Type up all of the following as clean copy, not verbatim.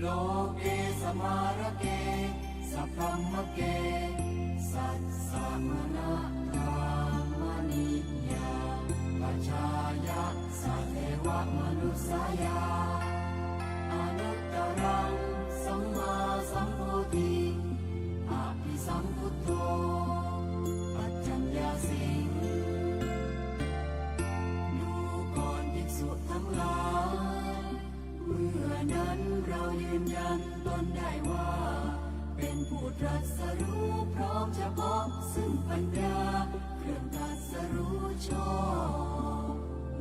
โลเกสมาระเกสัพพมะเกสัสสะมนะธรรมนิยาปัจจายะสัทเทวมนุสสายาอนุตตรังสัมมาสัมโพธิอภิสัมพุทโธปัจจัญญาสิงดูก่อนภิกษุทั้งหลายเมื่อนั้นเรายืนยันตนได้ว่าเป็นผู้ตรัสรู้พร้อมจะพบซึ่งปัญญาเครื่องตรัสรู้ชอบ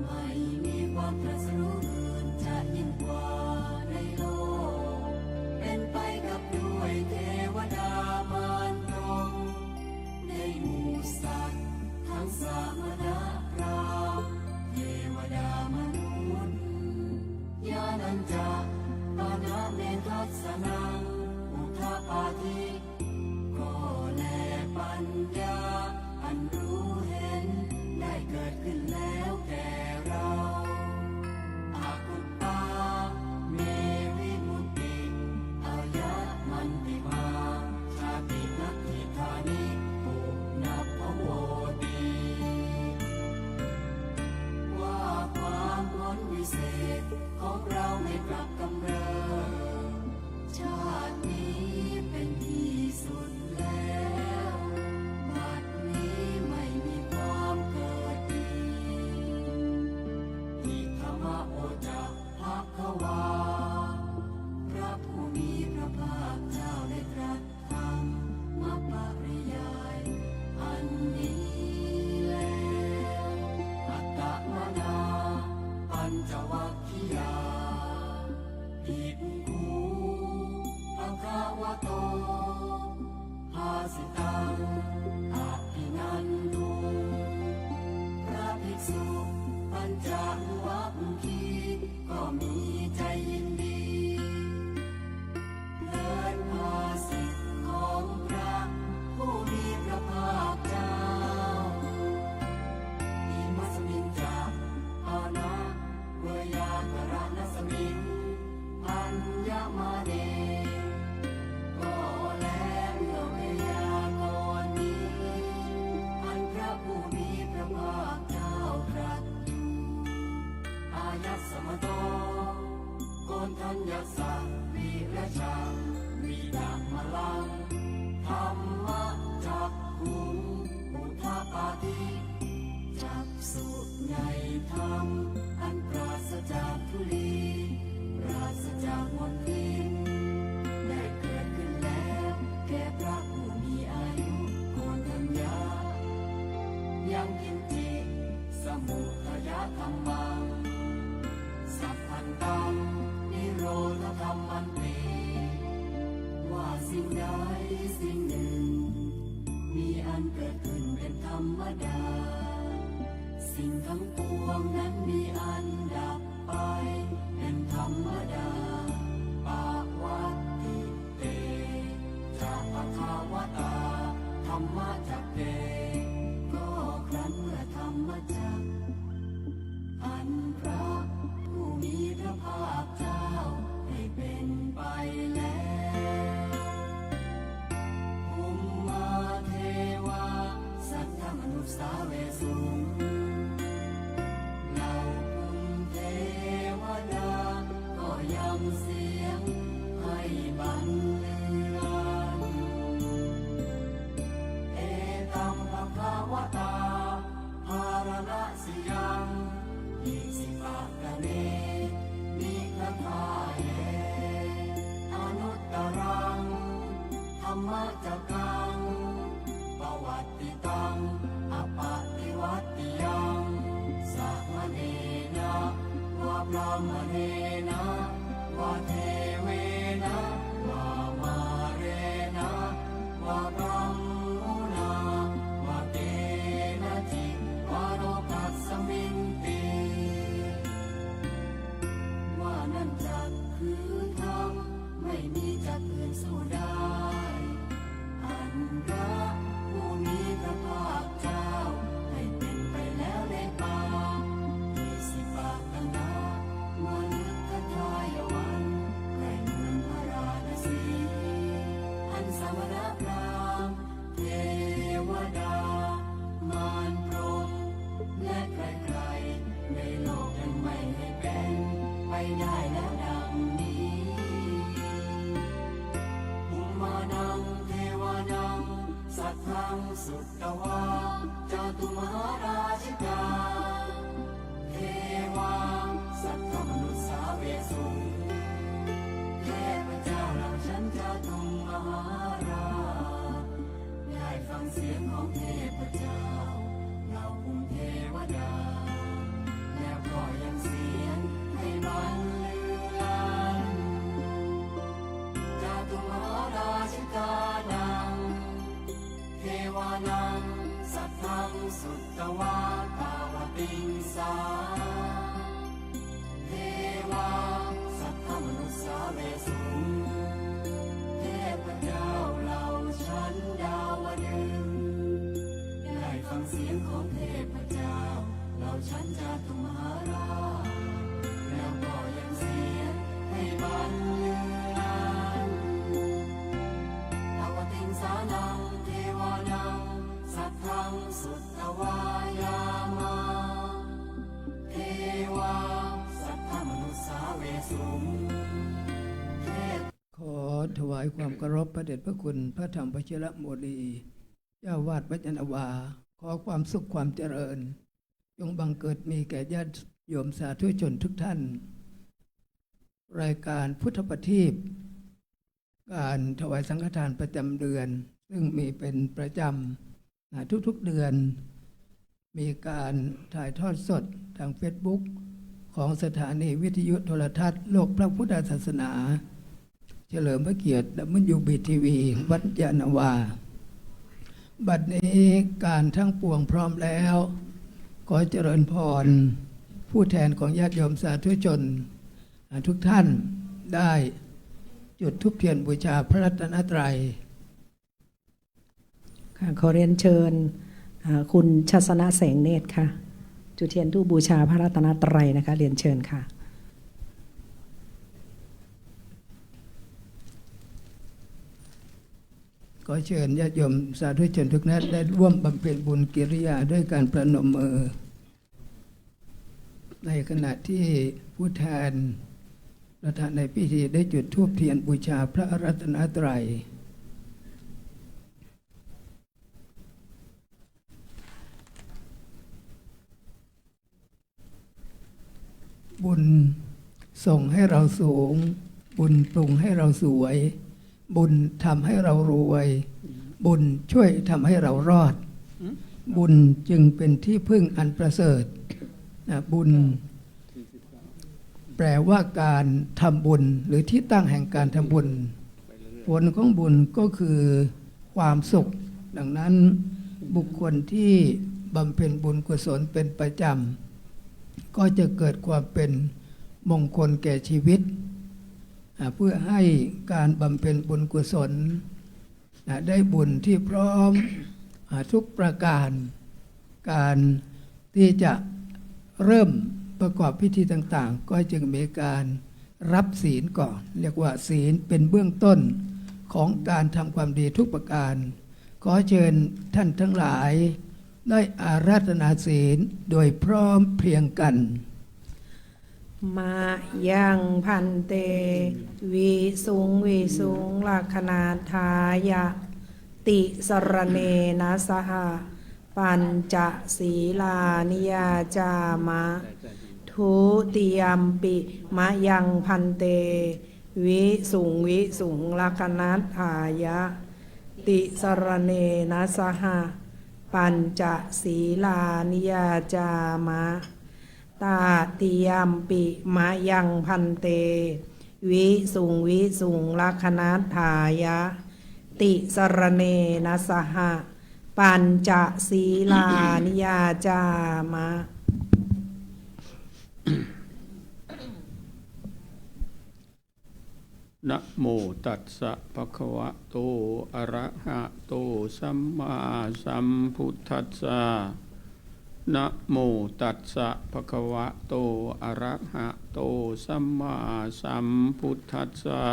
ไม่มีความตรัสรู้อื่นจะยิ่งกว่าในโลกเป็นไปกับด้วยเทวดามารพรหมในหมู่สัตว์ทั้งสามนาพรามเทวดามนุษย์ญาณัญจปานะเมทัสสนังอุทธปาทิก็แลปัญญาอันรู้เห็นได้เกิดขึ้นแล้วแก่เราอากุปปาเมวิมุตติอายะมันติมาชาตินัตถิธานิปุนัพพโวติว่าความพ้นวิเศษของเราไม่กลับกำเริบชาตินี้เป็นที่สุดแล้วบัดนี้ไม่มีความเกิดอีกอิทัมมะโอจะภะคะวาพระผู้มีพระภาคเจ้าได้ตรัสธรรมปริยายอันนี้แล้วอัตตมนาปัญจวัคคียาภิกขุภควโตภาสิตังอภินันตุพระภิกษุปัญจวัคคีย์ก็มีใจยินดีเพลินภาสิทธิ์ของพระผู้มีพระภาคเจ้าอิมัสมิงจาอานะเวยากรณสมิงอัญญมาเนก็แลเมื่อเวยากรณ์นี้อันพระผู้มีพระภาคเจ้าตรัสอยู่อายัสสมโตโกณฑัญญสัพวิราชาวิดามลังธรรมจักขุงอุทธปาทิจักสุในธรรมอันปราศจากทุลีปราศจากมลทินได้เกิดขึ้นแล้วแก่พระผู้มีอายุโกณฑัญญายังกินจิสมุทัยธรรมังสัพพันตังนิโรธธรรมันติว่าสิ่งใดสิ่งหนึ่งมีอันเกิดขึ้นเป็นธรรมดาสิ่งทั้งปวงนั้นมีอันดับไปเป็นธรรมดาปาวัตติเตจะปะทาวตาธรรมจักเตก็ครั้นเมื่อธรรมจักอันพระผู้มีพระภาคเจ้าให้เป็นไปแล้วภูมิมาเทวาสัทธมนุสสาเวสุงเหล่าภูมิเทวดาก็ยังเสียงให้บันลือลั่นเอตัมภควตาภารณสิยังอิสิปะกะเนนิคทาเยอนุตตรังธรรมจักกังปวัตติตังอปฏิวัตติยังสัมมเนนะวะพรหมเนนะวะเทเวนะวะมาเรนะวะพรหมุนะวะเกนะจิวะโรกัสสมิงติว่านั่นจักคือธรรมไม่มีจักอื่นสู้ได้อันพระผู้มีพระภาคเจ้าให้เป็นไปแล้วในปางอิสิปะกะนะมนุคทายวันใครเหมือนพระ สุตวาจาตุมหาราชิกาเทวาสัตว์มนุษย์สาเวสุงเทพเจ้าเหล่าชั้นจาตุมหาราชได้ฟังเสียงของเทพเจ้าเหล่าภูมิเทวดาแล้วก็ยังเสียงให้มันลือลั่นจาตุมหาราชิกานังเทวานังสัทธังสุตวาตาวติงสาเทวาสัทธมนุษย์สาเวสุงเทพเจ้าเหล่าชั้นดาวดึงส์ได้ฟังเสียงของเทพเจ้าเหล่าชั้นจาตุมหาราชแล้วก็ยังเสียงให้มันลือลั่นตาวติงสานังเทวานังสัทธังสุตวายามาเทวาสัทธมนุษย์สาเวสุงเทพ ขอถวายความเคารพพระเดชพระคุณพระธรรมวชิรโมลีเจ้าวาดวัดยานนาวาขอความสุขความเจริญจงบังเกิดมีแก่ญาติโยมสาธุชนทุกท่าน รายการพุทธประทีปการถวายสังฆทานประจำเดือน ซึ่งมีเป็นประจำทุกๆเดือน มีการถ่ายทอดสดทาง Facebook ของสถานีวิทยุโทรทัศน์โลกพระพุทธศาสนาเฉลิมพระเกียรติWBTV วัดยานนาวาบัดนี้การทั้งปวงพร้อมแล้วขอเจริญพรผู้แทนของญาติโยมสาธุชนทุกท่านได้จุดธูปเทียนบูชาพระรัตนตรัยค่ะขอเรียนเชิญคุณชัสนะแสงเนตรค่ะจุดเทียนธูปบูชาพระรัตนตรัยนะคะเรียนเชิญค่ะ ขอเชิญญาติโยมสาธุชนทุกท่านได้ร่วมบำเพ็ญบุญกิริยาด้วยการประนมมือในขณะที่ผู้แทนประธานในพิธีได้จุดธูปเทียนบูชาพระรัตนตรัยบุญส่งให้เราสูงบุญปรุงให้เราสวยบุญทำให้เรารวยบุญช่วยทำให้เรารอดบุญจึงเป็นที่พึ่งอันประเสริฐบุญแปลว่าการทำบุญหรือที่ตั้งแห่งการทำบุญผลของบุญก็คือความสุขดังนั้นบุคคลที่บำเพ็ญบุญกุศลเป็นประจำก็จะเกิดความเป็นมงคลแก่ชีวิตเพื่อให้การบำเพ็ญบุญกุศลได้บุญที่พร้อมทุกประการการที่จะเริ่มประกอบพิธีต่างๆก็จึงมีการรับศีลก่อนเรียกว่าศีลเป็นเบื้องต้นของการทำความดีทุกประการขอเชิญท่านทั้งหลายได้อาราธนาศีลโดยพร้อมเพรียงกันมายังพันเตวิสุงวิสุงลักขณาทายะติสรเนนะสหปัญจศีลานิยาจามะทุติยมปิมะยังพันเตวิสุงวิสุงลักขณาทายะติสรเนนะสหปัญจศีลานิยาจามะตาติยมปิมะยังพันเตวิสุงวิสุงลักขณาทายะติสรเนนะสหปัญจศีลานิยาจามะนะโมตัสสะภะคะวะโตอะระหะโตสัมมาสัมพุทธัสสะนะโมตัสสะภะคะวะโตอะระหะโตสัมมาสัมพุทธัสสะ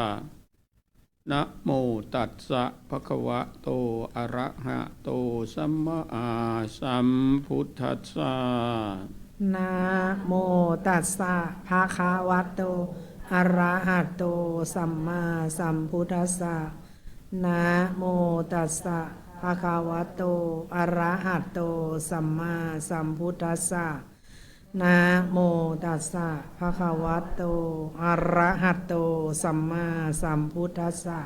นะโมตัสสะภะคะวะโตอะระหะโตสัมมาสัมพุทธัสสะนะโมตัสสะภะคะวะโตอะระหะโตสัมมาสัมพุทธัสสะนะโมตัสสะภ ภะคะวะโตอะระหะโตสัมมาสัมพุทธัสสะนะโมตัสสะภะคะวะโตอะระหะโตสัมมาสัมพุทธัสสะ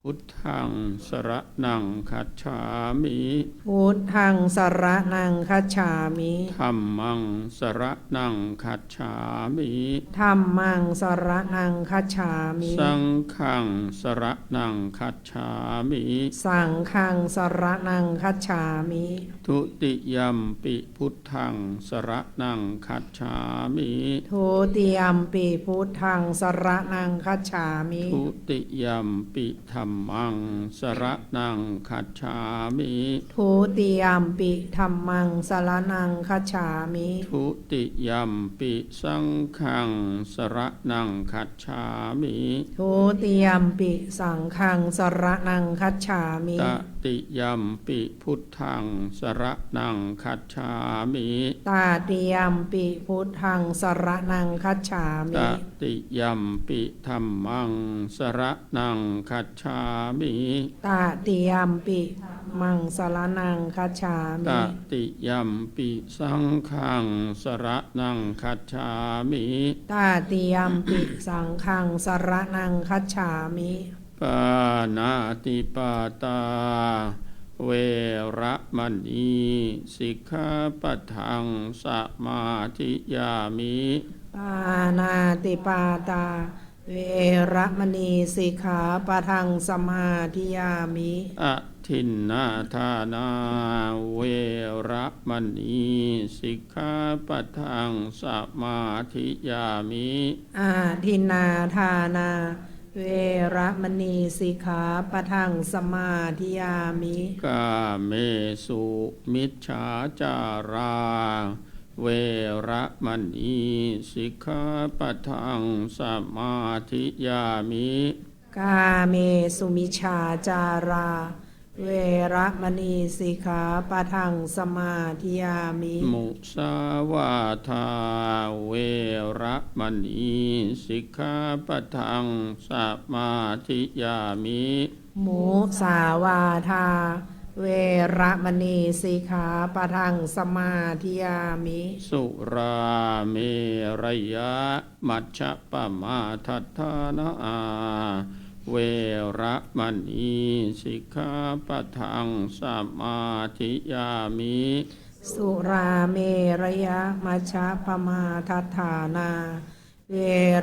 พุทธังสรณังคัจฉามิ พุทธังสรณังคัจฉามิ ธัมมังสรณังคัจฉามิ ธัมมังสรณังคัจฉามิ สังฆังสรณังคัจฉามิ สังฆังสรณังคัจฉามิ ทุติยัมปิพุทธังสรณังคัจฉามิ ทุติยัมปิพุทธังสรณังคัจฉามิ ทุติยัมปิธัมมังสรณังคัจฉามิ ทุติยัมปิธัมมังสรณังคัจฉามิ ทุติยัมปิสังฆังสรณังคัจฉามิ ทุติยัมปิสังฆังสรณังคัจฉามิ ตติยัมปิพุทธังสรณังคัจฉามิ ตาติยัมปิพุทธังสรณังคัจฉา ต มิ ติยัมปิธัมมังสรณังคัจฉามิ ตาติยัมปิมังสรณังคัจฉา ต มิ ติยัมปิสังฆังสรณังคัจฉามิ ตาติยัมปิสังฆังสรณังคัจฉามิ ปานาติปาตาเวระมณีสิกขาปัทังสมาธิยามิ ปานาติปาตา เวระมณีสิกขาปะทังสมาธิยามิ อะทินนาทานาเวระมณีสิกขาปัทังสมาธิยามิ อาทินนาทานา เวระมณีสิกขาปะทังสมาธิยามิ กาเมสุมิจฉาจาราเวระมณีสิกขาปัทังสมาธิยามิ กาเมสุมิชฌาจารา เวระมณีสิกขาปะทังสมาธิยามิ มุสาวาทาเวระมณีสิกขาปัทังสมาธิยามิ มุสาวาทา เวระมณีสิกขาปะทังสมาธิยามิ สุราเมรยะมัชฌะปมาทัฏฐานาเวระมณีสิกขาปัทังสมาธิยามิ สุราเมระยะมัชฌะปมาทัฏฐานา เว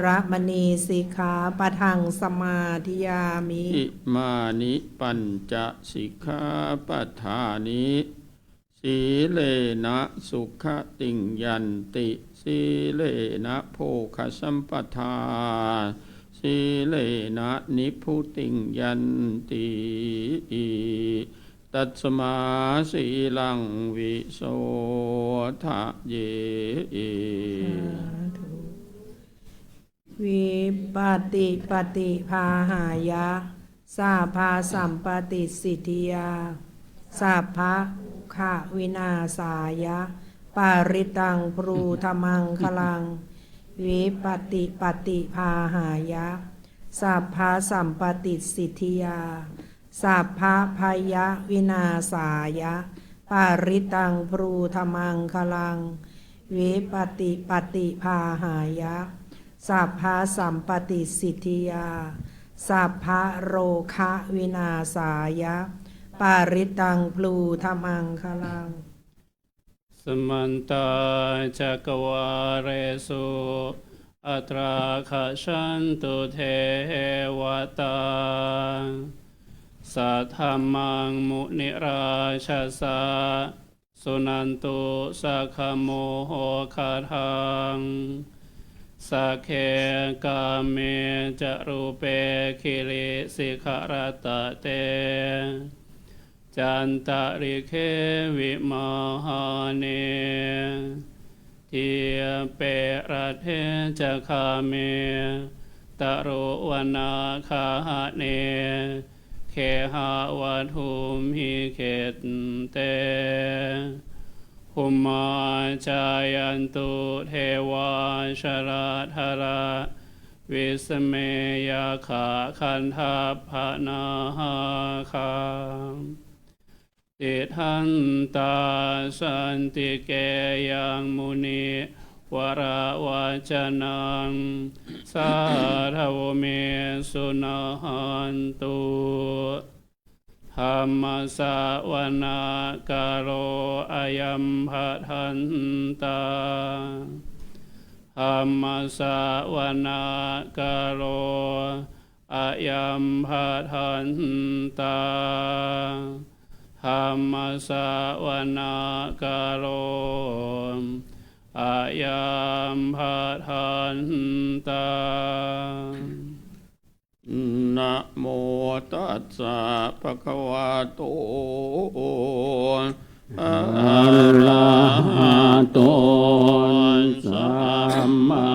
ระมณีสิกขาปะทังสมาธิยามิ อิมานิปัญจสิกขาปัฏฐานิสีเลนะสุขติงยันติสีเลนะโภคสัมปทาสีเลนะนิพพุติงยันติตัสมาสีลังวิโสทะเย วิปติปฏิภาหายะสาภาสัมปติสิทธิยาสัพพะขะวินาศายะปาริตังปรูธมังคลัง วิปติปฏิภาหายะสัพพะสัมปติสิทธิยาสัพพะพยะวินาศายะปาริตังปรูธมังคลัง วิปติปฏิภาหายะสัพพะสัมปติสิทธิยาสัพพะโรคะวินาศายะปาริตังพลูธมังคลัง สมันตาจักวาเรสุอัตราคชันตุเทวตาสัทธามังมุนิราชสาสุนันตุสัคโมโหคาทังสักเคกาเมจะรูเปคิริสิขารตะเตจันตะริเควิมหาเนทิเประเทจะคาเมตะโรวนาคาหะเนเคหาวัตุมหิเขตเตหุมมาจายันตุเทวาชราธาราวิสเมยาขาคันทัพพนาคา ติทันตาสันติเกยังมุนีวราวาจนังสาธวเมสุนาหันตุธรรมสาวนาการโรอายัมภทันตาธรรมสาวนาการโรอายัมภทันตาธรรมสาวนาการโรอายัมภทันตานะโมตัสสะภะคะวะโตอะระหะโตสัมมา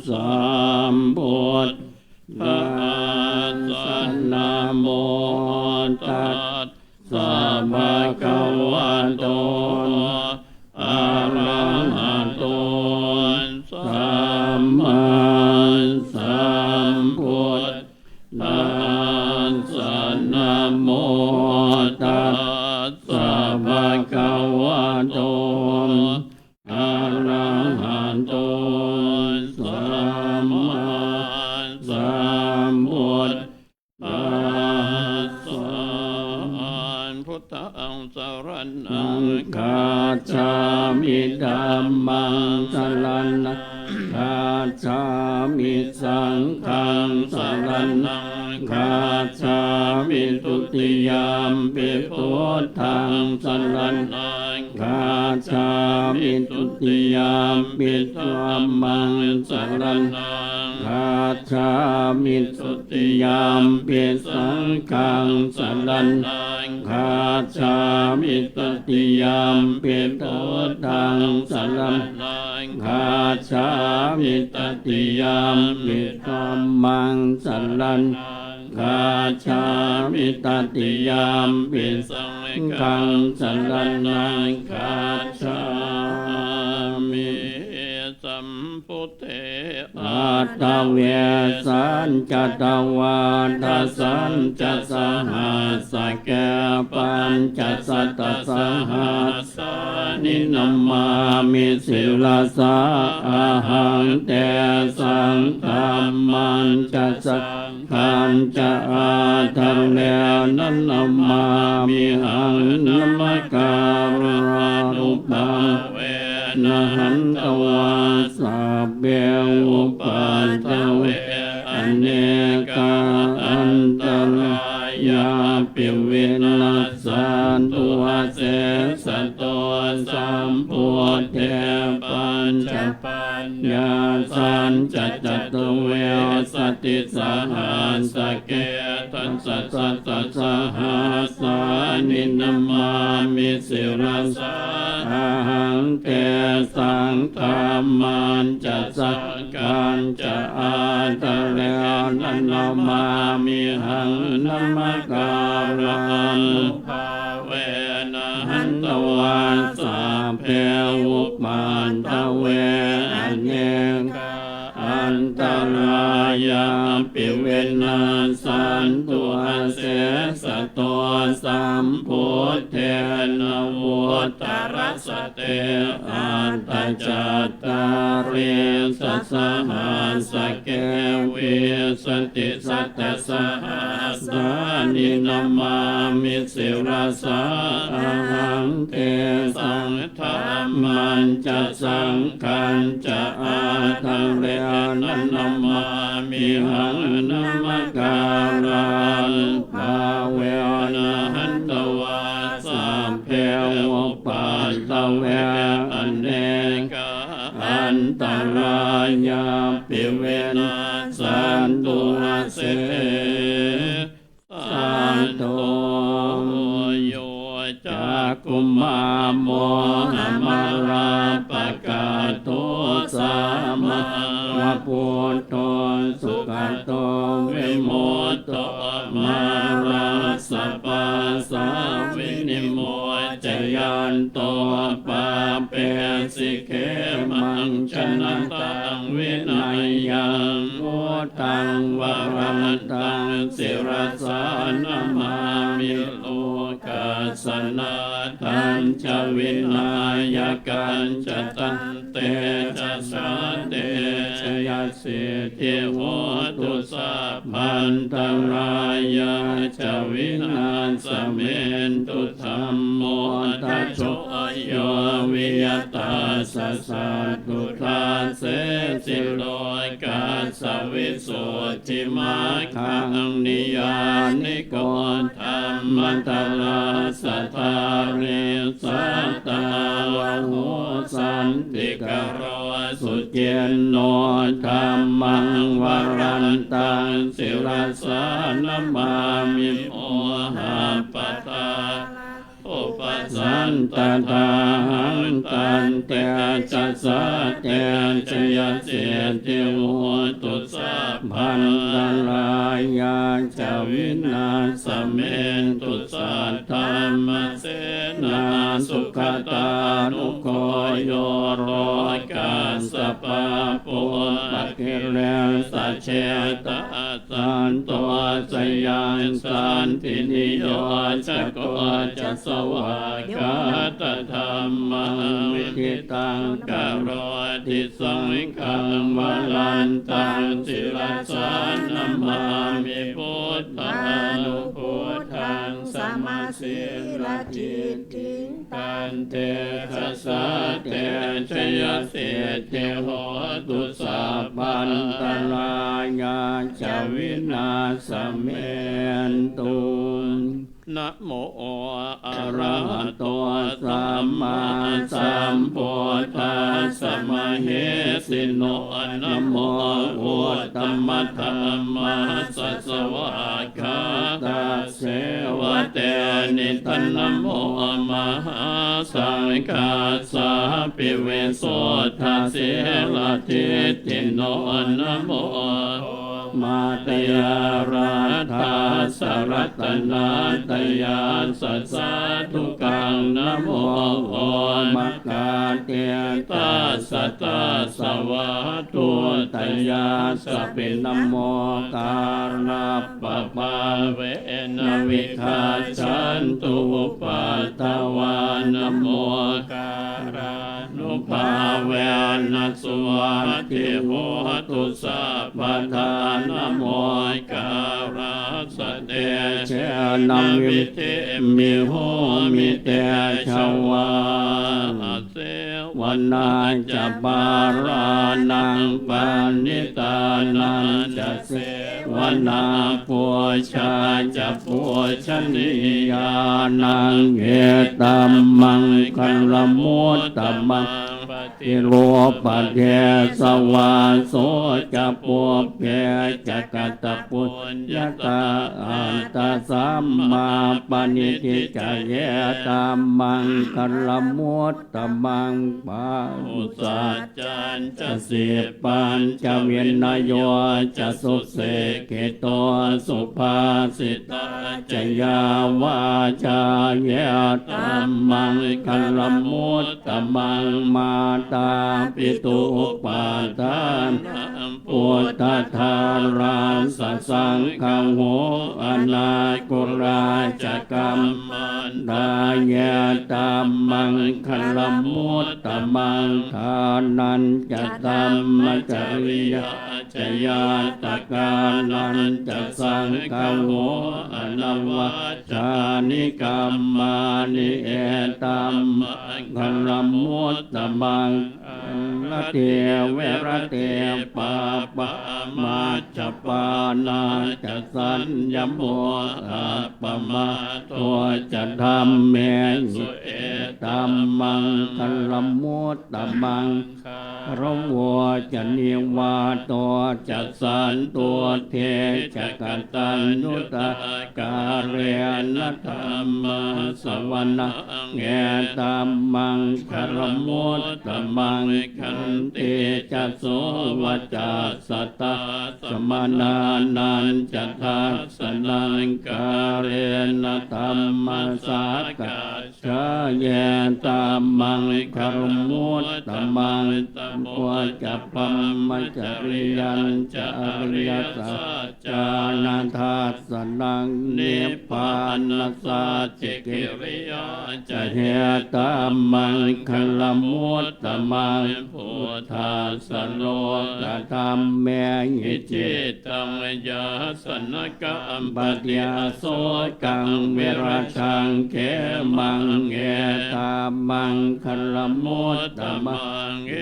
สัมพุทธัสสะนะโมตัสสะภะคะวะโตอะระหะโตสัมมาสัมพุทธัสสะนะโมตัสสะภะคะวะโตอะระหะโตสัมมาสัมพุทธัสสะพุทธังสรณังคัจฉามิธัมมังสรณังคัจฉามิสังฆังสรณังคัจฉามิทุติยามปิพุทธังสรณังคัจฉามิทุติยามปิธัมมังสรณังคัจฉามิทุติยามปิสังฆังสรณังคัจฉามิตติยามปิพุทธังสรณังคัจฉามิตติยามปิธัมมังสรณังคัจฉามิตติยามปิสังฆังสรณังคัจฉามิสัมพุทเถอัตตเวสัญจตวาทัสสัญจสหัสสะแกปัญจสัตตสหัสสะนินัมมามิสิลาสาอาหังเตสังฆัมมันจะสังขันจะอาทังเนนันนัมมามิหังนัมการารุปังเวนะหันตวาสัพเพอุปัฏฐเวอเนกาอันตรายาปิวินัสสันตุเสสะโตสัมพุทเทปัญจปัญญาสัญจจตุเวสติสหัสเกตัสสะสัตตสหัสสานินัมมามิสิรัสสะอาหังเตสังฆัมมันจะสักกันจะอาตะเลนันนามามิหังนัมการานุภาเวนะหันตวาสัพเพอุปัฏฐเวอเนกาอันตรายาปิเวนัสสันตุเสสะโตสัมพุทเทนะวุตรัสสะเตอันตจัตตาริสัสสหัสสะเกวิสติสัตตสหัสสานินัมมามิสิรัสสะอาหังเตสังฆัมมันจะสังฆันจะอาทังเรนันนัมมามิหังนัมการานุภาเวนะหันตวาสัพเพอุปัฏฐเวอเนกาอันตรายาปิเวนัสสันตุเสสันโตโยจักกุมารโมหมาราปะกาโตสามาวะพุทโธสุขโตวิโมตโตมาราสปาสาวินิโมจยันโตปาเปสิเขมังชนะตังวินัยยังพุทธังวรันตังศิรสานามามิโลกัส สนาทันจวินายกันจตันเตจะสาเตชยสิทธิโหตุสัพพันตรายาจวินาศเมนตุธัมโมทัจโชโยวิยตาสสะตุทาเสสิโลกาสวิสุทธิมาคังนิยานิโกธรรมตลาสัทธาริสัตตาวะโหสันติกโรสุเจนโนธรรมังวรันตังศิลสานมามิโมหะปตาอุปสันตตาหังตันเตจัสสะเตชยเสติโหตุสัพพันตรายาจวินาศเมนตุสัทธามเสนาสุขตานุโกโยโรกาสปะปุปะกิเลสเชตสันตัวสยานสันตินิโยจะโกจะสวากาตธรรมังวิทิตังกโรติสังฆังวลันตังศิลสานมามิพุทธานุพุทธังสมาสิลจิตติตันเตชะสะเตชยเสเทโหตุสัพพันตรายาจวินาศเมนตุนะโมอะระหะโตสัมมาสัมพุทธัสสะมะเหสิโนนะโมอุตตมะธัมมัสสะสวากาตัสเสวะเตนิทันนะโมมหาสังฆัสสะปิเวโสทัสเสลทิติโนนะโมมาตยาราธาสรัตนาตยาสัสสะทุกังนะโมมัคคาเตตาสัตตาสวะตุตยาสปินะโมการณปะปะเวนะวิคาชันตุปัตตวานะโมการานุภาเวนะสุวัตถิโหตุสัพพทานะโมการาสเตเชนะวิธิมิโหมิเตชวาเสวนาจะปารานังปานิตานังจะเสวนาปุชาจะปุชนิยานังเอตัมมังคัลลมุตตมังติโลปะเทสวาโสจะปุเพจะกัตตปุญญาตาอันตสัมมาปณิทิจะเยตัมมังคัลลมุตตมังปาอุสัจจันจะสิปัญจะเวียนโยจะสุเสเกโตสุภาสิตาจะยาวาจาเยตัมมังคัลลมุตตมังมาตาปิตุปาทานปุตตะทาราสสังฆังโหอนาคุราจะกัมมันดายตัมมังคัลลมุตตมังทานันจะตัมมจริยาจะยาตกานันจะสังฆังโหอนวัจจานิกัมมานิเอตัมมังคัลลมุตตมังละเทเวระเตปะปะมาจปานาจะสัญญโมอะปะมาตัวจะธรรมเมสุเอตัมมังคัลลมุตตมังระวจะนิวาตัวจะสันตัวเทจะกัตตัญญุตกาเรนธรรมสวนะเงตัมมังคัลลมุตตมังขันติจะโสวจัสสตาสมานานันจะทัสสนังกาเรนธรรมสากาโช ชาเยตัมมังคารมุตตมังตัมโพจัปปัมมัจจริยันจะอริยสัจจานันทัสสนังนิพพานัสสัจจิกิริยาจะเหตัมมังคารมุตตมังพุทธัสสะโลกธรรมเมหิจิตตังยาสนกัมปติยโสกังเวราชังเขมังเอตามังคลมุตตมังเอ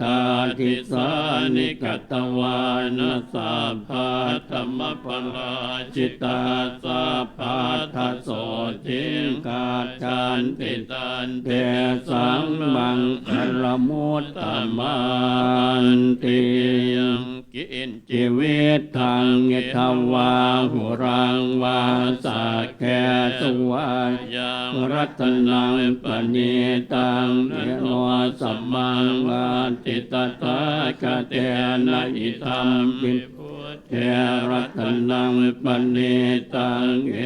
ตาทิสานิกตวานัสสะภาธรรมปราชิตาสัพพะทัสโสทิงกาจันติตันเตสังมังคลมุตตมันติกินชีวิตทางเงทวาหุรังวาสาแกสวายังรัตนังปณิตังเนโนสัมมังวาติตตากะเตนะอิธัมปิเทรัตนังปณิตังเอ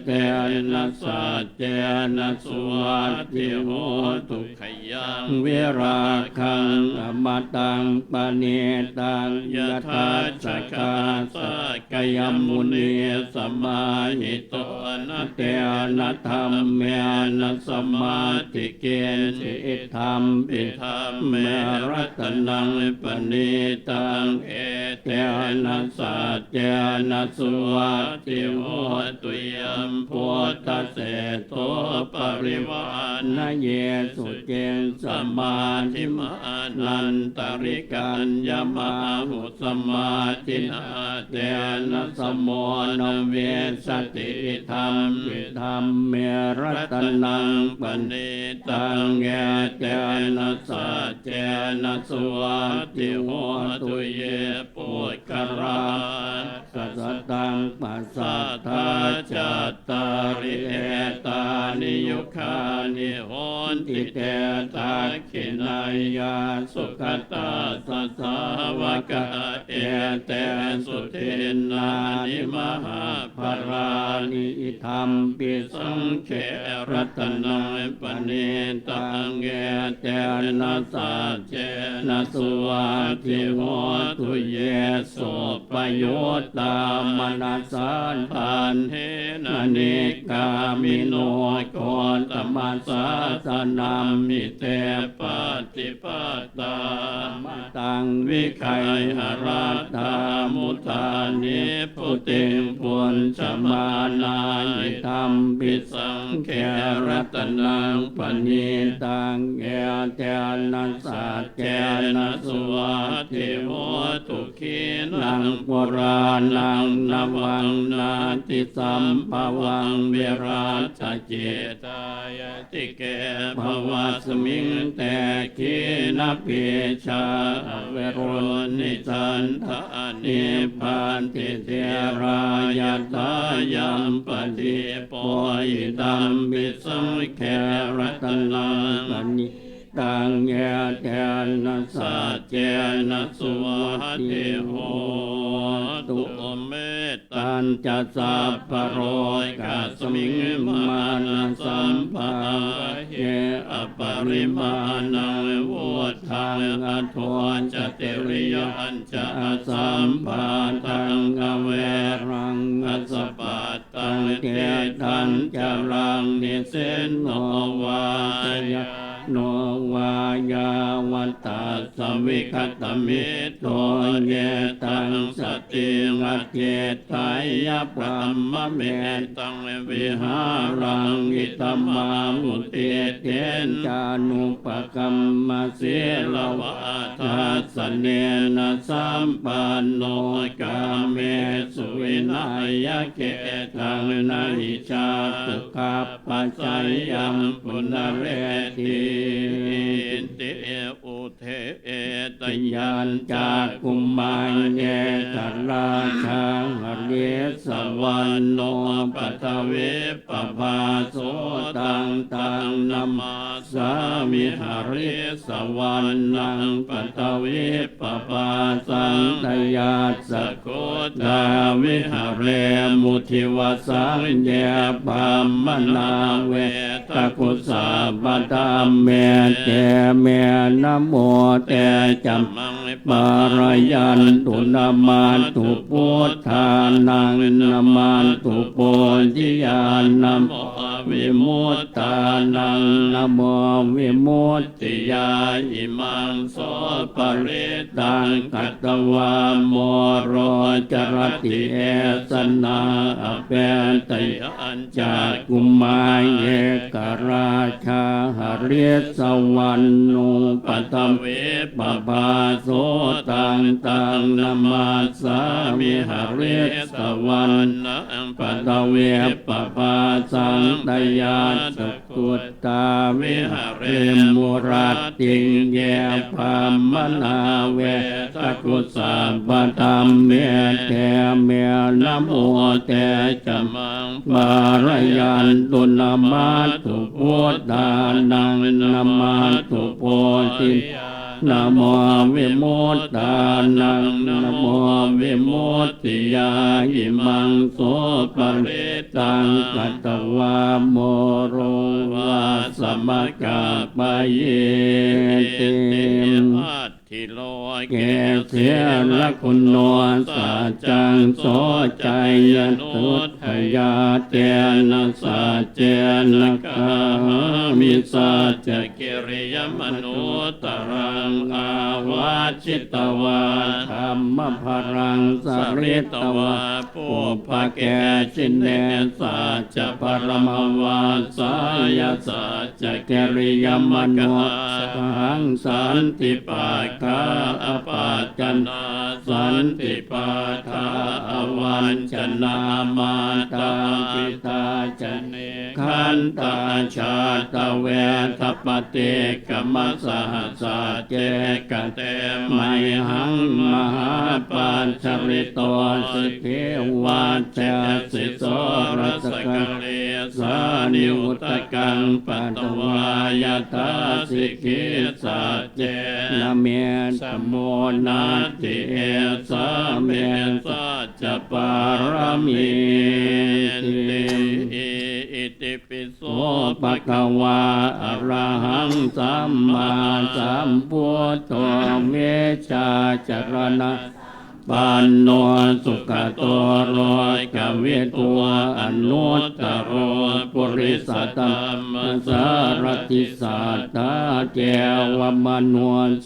เตนะสัจเจนะสุวัตติโหตุขยังวิราคังอมตังปณิตังยถาสกาสกยมุนีสมาหิโตนะเตนะธรรมเมนะสมาธิเกณฑ์ธรรมปิธรรมเมรัตนังปณิตังเอเตนะสัจเจนะสุวัตติโหตุยัมพุทธเสโตปริวานเยสุเจนสมาธิมานันตริกัญญมหุสมาธินาเตนะสมโมนเวสติธรรมปิธรรมเมรัตนังปณิตังเอเตนะสัจเจนะสุวัตติโหตุเยปุคคราสัสตังปัสสัทธาจัตตาริเอตานิยุคานิโหนติเตตาขินายาสุขตาสัสสาวกะเอเตสุทินนานิมหาภรานิธรรมปิสังเขรัตนังปณิตังเอเตนะสัจเจนะสุวัตติโหตุเยโสปโยตามนัสสันทันเทนะนิกามิโนโกตมัสสะสนัมมิเตปฏิปตามตังวิคัยหรัตถามุตานิพุติงปุญชมานายิธรรมปิสังเขรัตนังปณิตังเอเตนะสัจเจนะสุวัตติโหตุขีนังปุรานังนวังนาติสัมภวังเวราชเจตายติเกภวสมิงแต่ขีนปิชาเวรุนิจันทานิพันติเทรายตายัมปฏิโปยิตัมปิสังเขรัตนังปณิตังเอเตนะสัจเจนะสุวัตติโหตุเมตตัญจะสัพพโรกัสมิงมานะสัมภะเยอปริมาณังวุธังอโทจติริยัญจะสัมภะตังอเวรังอสปัตตังเตตัญจะรังนิเสนโนวายะโนวายาวัตตาสวิคตมิโตเยตังสติงัจเจตายะปรัมมะเมตังวิหารังอิตมามุติเตนจานุปกัมมะเสลวะทัสสเนนะสัมปันโนกาเมสุวินัยเกตังนาหิชาตุกัปปัจจยัมปุณเรติติอุเท เอตยัญจากกุมารเยตราชาหเรสวรรณโนปัทเวปภาโสตังตังนามาสามิหเรสวรรณังปัทเวปภาสังตยาสโคตาวิหเรมุทิวสังเยปัมมนาเวตกุสาปตามเมเตเมนะโมเตจัมมังปารยันตุนามาตุพุทธานังนามาตุโพธิญาณัมวิมุตตานังนะโมวิมุตติยาอิมังโสปริตังกัตตวาโมโรจรติเอสนาอเปตยัญจากกุมารเอกราชาหเรสวรรณูปัตเวปภาโสตังตังนามาสามิหเรสวรรณังปัตเวปภาสังตยาสกุตตาวิหเรมุรัตติเยปัมมนาเวตกุสาปตัมเมเตเมนะโมเตจัมมังปารยันตุนามาตุพุทธานังนามาตุโพธินะโมวิมุตตานังนะโมวิมุตติยาอิมังโสปริตังกัตตวาโมโรวาสมกาปะเยติทิโลเกเสละคุณโนสัจจังโสใจยตุทยาเตนะสัจเจนะกามิสัจจกิริยมนุตรังอาวาชิตวาธรรมภรังสริตวาปุปะแกชินเนสัจจปรมวาสายสัจจกิริยมนุสังสันติปากาอปัจจนาสันติปาทาอวันจนามาตาปิตาจเนขันตาชาตเวทปฏิกรรมสหัสสะเจกเตไมหังมหาปัญชริโตสิเทวัจเจสิโสรสกังเลสานิอุตกังปัตวายตาสิกิสัจเจนะเมสโมนาติเอสาเมสัจจปารมีติอิติปิโสภะคะวาอะระหังสัมมาสัมพุทโธเวชาจรณะปันโนสุขโตโรกเวตัวอนุตตโรปุริสตัมมสารติสัตตาเจวมโน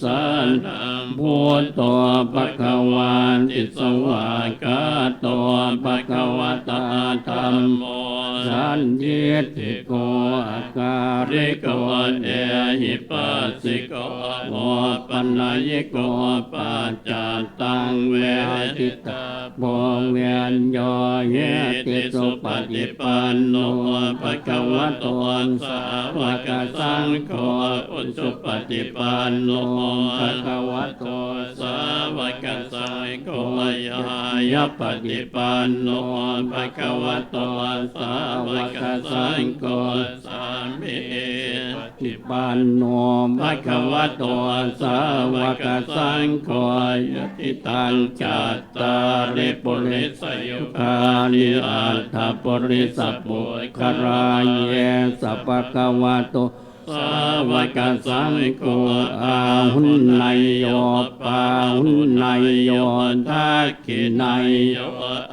สันพุทโธภคะวันติสวากาโตภคะวตาธัมโมสันทิติโกอาการิโกเอหิปัสสิโกโมปัญญิโกปัจจตังเวทิตาโพเวียนโยเยติสุปฏิปันโนภะคะวะโตสาวกสังโฆอุสุปฏิปันโนภะคะวะโตสาวกสังโฆยะปฏิปันโนภะคะวะโตสาวกสังโฆสามิปฏิปันโนภะคะวะโตสาวกสังโฆยะติตังจัตตาริปุริสยุคานิอัตถปุริสปุคารายเยสัพพะคะวะโตสาวกสังโฆอาหุนนายโยปาหุนนายโยทักขินายโย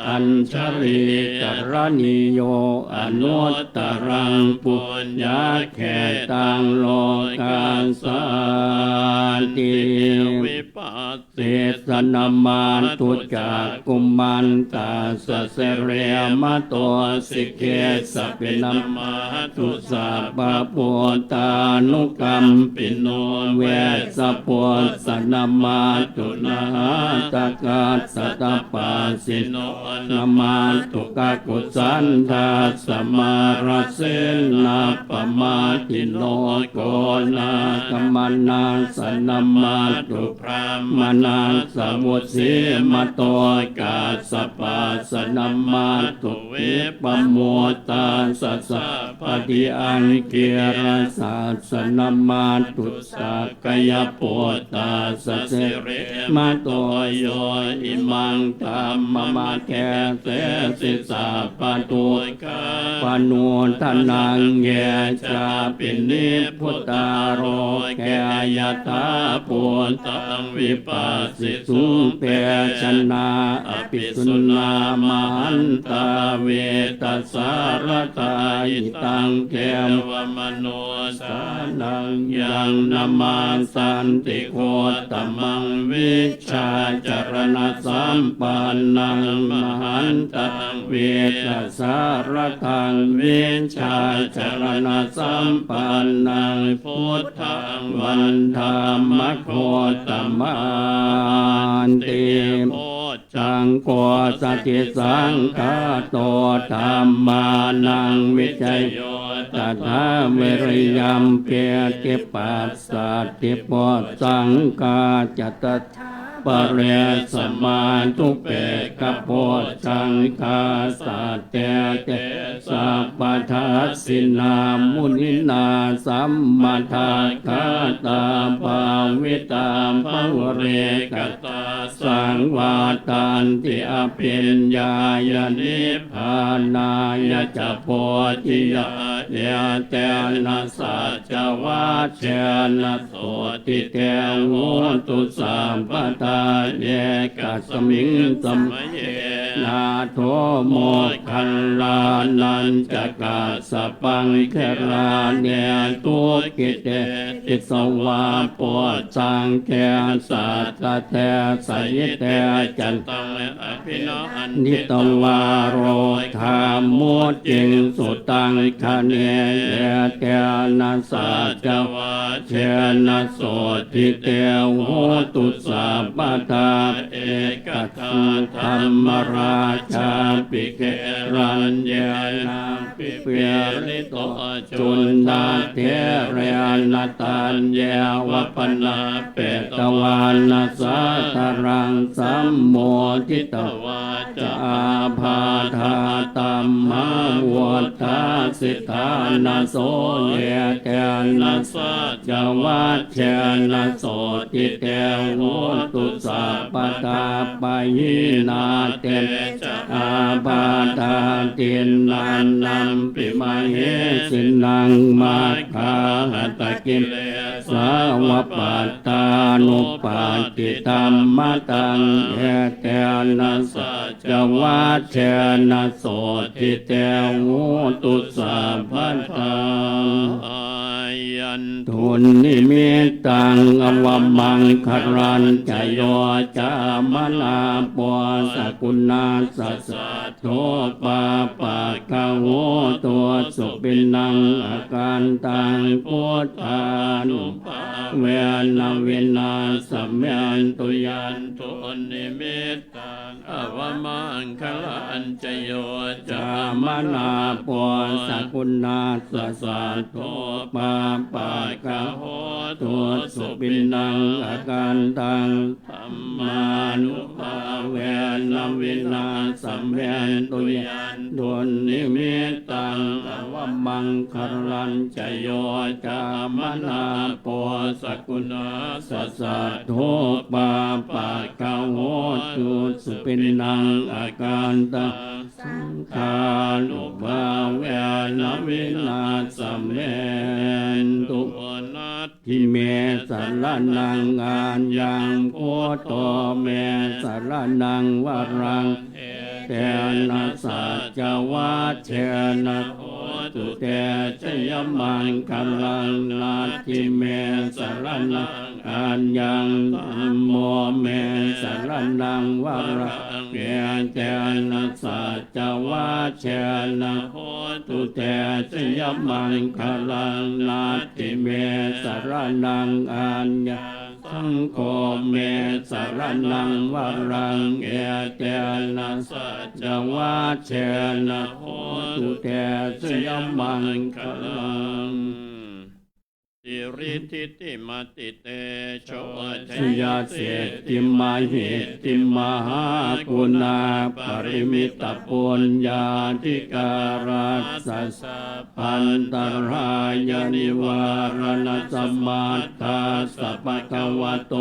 อัญชริกรณิโยอนุตตรังปุญญาแขตังโลกาสันติวิปั ปัส เสสนามาตุจากกุมันตาสะเสเรมะโตสิกเขสะปินามาตุสัพพะปุตตานุกัมปิโนเวสะปุสนามาตุนาตกาสัตตปัสสิโนนามาตุกะกุสันทาสมาราเสนาปมาติโนโกนาคมานาสนามาตุพรามนาสมุทสีมโตกาสปัสนามาตุเวปโมตาสัสสะปฏิอังเกียรสัสนามาตุสักกยปุตตาสัสเสเรมโตโยอิมังตัมมมาแกเตสิสาปตุกาปนุทนังเยจาปินิพุตตาโรแกยตาปุตตังวิปัสสิสุเปชนาอภิสุนามันตาเวตัสสารตายิตังเทวมโนสานังยังนามาสันติโคตมังวิชาจรณะสัมปันนังมหันตังเวตัสสารตังวิชาจรณะสัมปันนังพุทธังวันธรรมโคตมันติโพจังโกสติสังฆาโตธรรมานังวิจัยโยตถาเวริยัมเปียติปัสสัตติโพสังฆาจตถาปเรสมาทุเปกโพสังฆาสัตเตเตสัพพทัสสินามุนินาสัมมาทาคาตาภาวิตาภวเรกตาสังวาตันติอภิญญายนิพพานายจะโพธิยะเยเตนะสัจวัชเชนะโสติเตโหตุสัมปทาเยกัสมิงสมัยเยนาโทโมคัลลานันจะกาสปังเคราเนตุกิเตติสวาปวสังเกสัตตะเตสยิเตจันตังอภิโนอันนิตวาโรธามุจิงสุตังคเนเยเตนะสัจวัชเชนะโสติเตโหตุสัพพทาเอกทาธรรมราชาปิเกรัญญานาปิเปียริโตจุนดาเทเรนตัญญาวปนาเปตวานาสัตรังสัมโมทิตวาจาภาธาตัมมาวัฏฐาสิทธานาโสเยเตนะสัจวัชเชนะโสติเตโหตุสัพพทาปะยินาเตจะอาบาทาตินันนัมปิมาเหสินังมาคาหตกิเลสาวปัตตานุปัฏฐิธัมมตังเอเตนะสัจวัชเชนะโสติเตโหตุสัพพทายันทุนนิมิตตังอวมังครัญจโยจามนาปวสกุณาสัสสะโทปาปะกะโหตัวสุปินังอาการตังพุทธานุภาเวนะวินาสัมยันตุยันทุนนิมิตตังอวมังครัญจโยจามนาปวสกุณาสัสสะโทปาปะกะโหตัวสุปินังอาการตังธัมมานุภาเวนะวินาสัมยันตุยันทุนนิมิตตังอวมังครัญจโยจามนาปวสกุณาสัสสะโทปาปะกะโหตัวสุปินังอาการตังสังฆานุภาเวนะวินาสัมยันตุนัตถิเมสารนังอัญญังโพโตเมสารนังวรังเตนะสัจวัชเชนะโหตุเตชยมังคัลลังนัตถิเมสารนัง อัญญังธัมโมเมสรณังวรังเกเจนะสัจจวัชเชนะโหตุเตชยมังคลังนาติเมสรณังอัญญังสังโฆเมสรณังวรังเกเจนะสัจจวัชเชนะโหตุเตชยมังคลังสิริทิติมติเตโชชยาเสติมาหิติมหากุณาปริมิตปุญญาธิการัสสะพันตรายนิวารณสัมมาทัสสะปะคะวะโต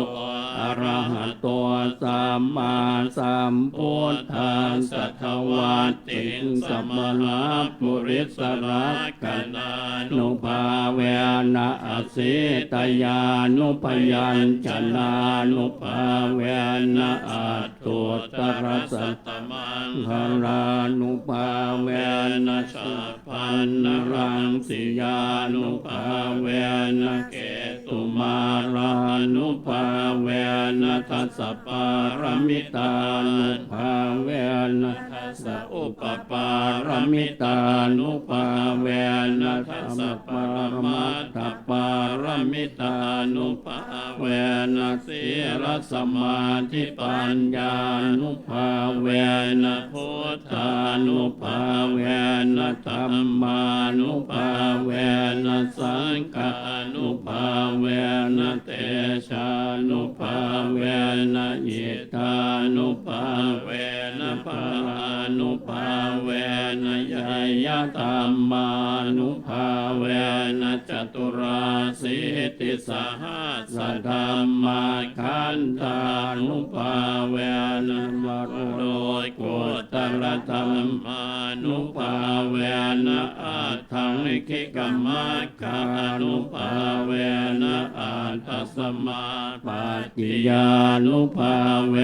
อะระหะโตสัมมาสัมพุทธัสสะทวัตติสัมมาปุริสรักขณานุภาเวนะอสิตยานุปยัญชนะนุภาเวนะอัตตุตระสัตตมังคลานุภาเวนะสัพพันนรังสิยานุภาเวนะเกตุมารานุภาเวนะทัสสะปารมิตานุภาเวนะทัสสะอุปปารมิตานุภาเวนะทัสสะปรมัตถปารมิตานุภาเวนะสีลสมาธิปัญญานุภาเวนะพุทธานุภาเวนะธัมมานุภาเวนะสังฆานุภาเวนะเตชานุภาเวนะยิตานุภาเวนะปานุภาเวนะยยธัมมานุภาเวนะจตุราสิติสหัสสะธัมมาขันธานุภาเวนะวโรยกุตรธรรมานุภาเวนะอัตถังคิกมัคคานุภาเวนะอัตถสมาปัจจิยานุภาเว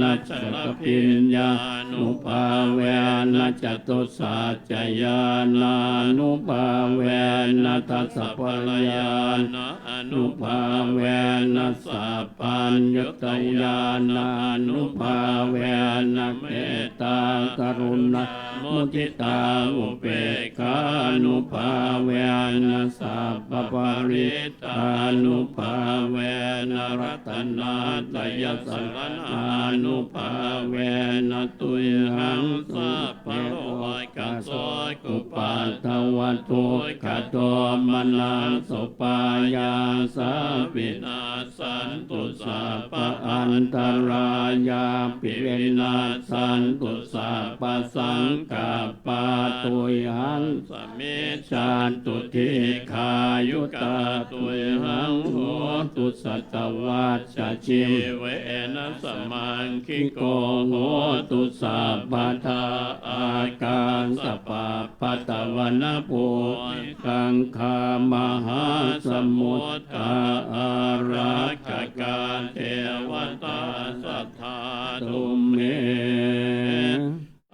นะจักขิญญานุภาเวนะจตุสัจจญานานุภาเวนะทัสสะปะญาณอนุภาเวนะสัพพัญญุตญาณานุภาเวนะเมตตากรุณามุทิตาอุเบกขานุภาเวนะสัพพปริตานุภาเวนะรัตนาตยสัลนานุภาเวนะตุยหังสัพพโลกัสโสกุปัฏฐวัตถุขโตมนังสุปายาสาวินาสันตุสัพพอันตรายาปิวินาสันตุสัพพสังกัปปะตุยหังสมิจฉาตุทิขายุตาตุยหังโหตุสัตวัชชชิเวนะสมังคิโกโหตุสัพพทาอาการสปะปัตตวันปุกังคามหาสมุทธาอารักขกาเทวตาสัทธาตุเม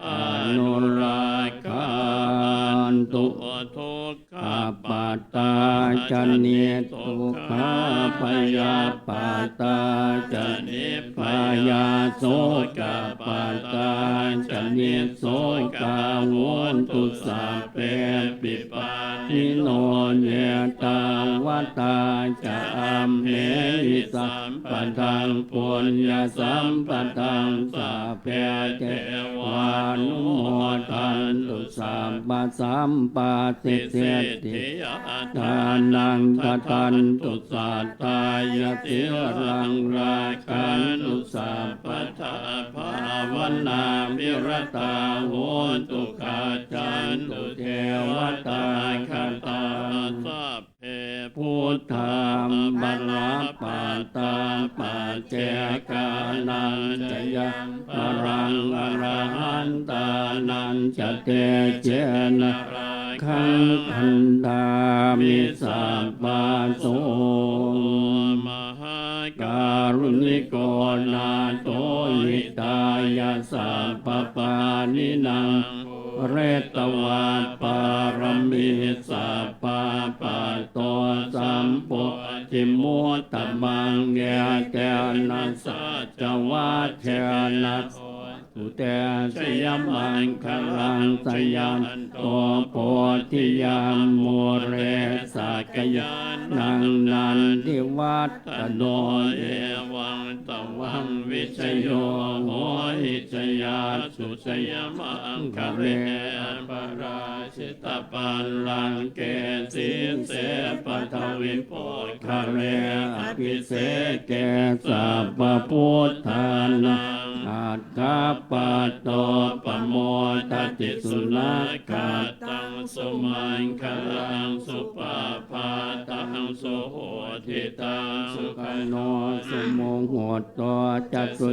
อนุรากันตุทุกขปัตตาจันเนทุกขาปยาปัตตาจันเนปยาโสกปัตตาจันเนโสกาวนตุสัพเพปิปาทิโนเนตาวตาจะอัมเหหิสัมปทังปุญญสัมปทังสัพเพเทวานุโมทันตุสัมปสัมปะติเสติทานังททันตุสัตตายติรังราคันตุสัพพทาภาวนามิรตาโหตุขาจันตุเทวตาคตาสัพเพพุทธามบรรปาตาปัจเจกานันจะยังปรังอรหันตานันจะเตเจนะขันธันดามิสัพพะโสมหาการุณิโกนาโตหิตายาสัพพปานินังเรตวาปารมีสัพพะปะโตสัมโพธิมุตตมังเ ชยมังคลังสยันตัวโพธิยามโมเรสักยานังนันทิวัตตโนเอวังตวังวิชโยโหหิชยาสุชยมังคะเรปราชิตปัลลังเกสิเสปทวิโปคะเรอภิเสเกสัพพพุทธานังอัตถปัตโตปโมทติสุนัขขาตังสุมังคลังสุปาปาตังสุโหทิตังสุขโนสุโมโหตัวจัตสุ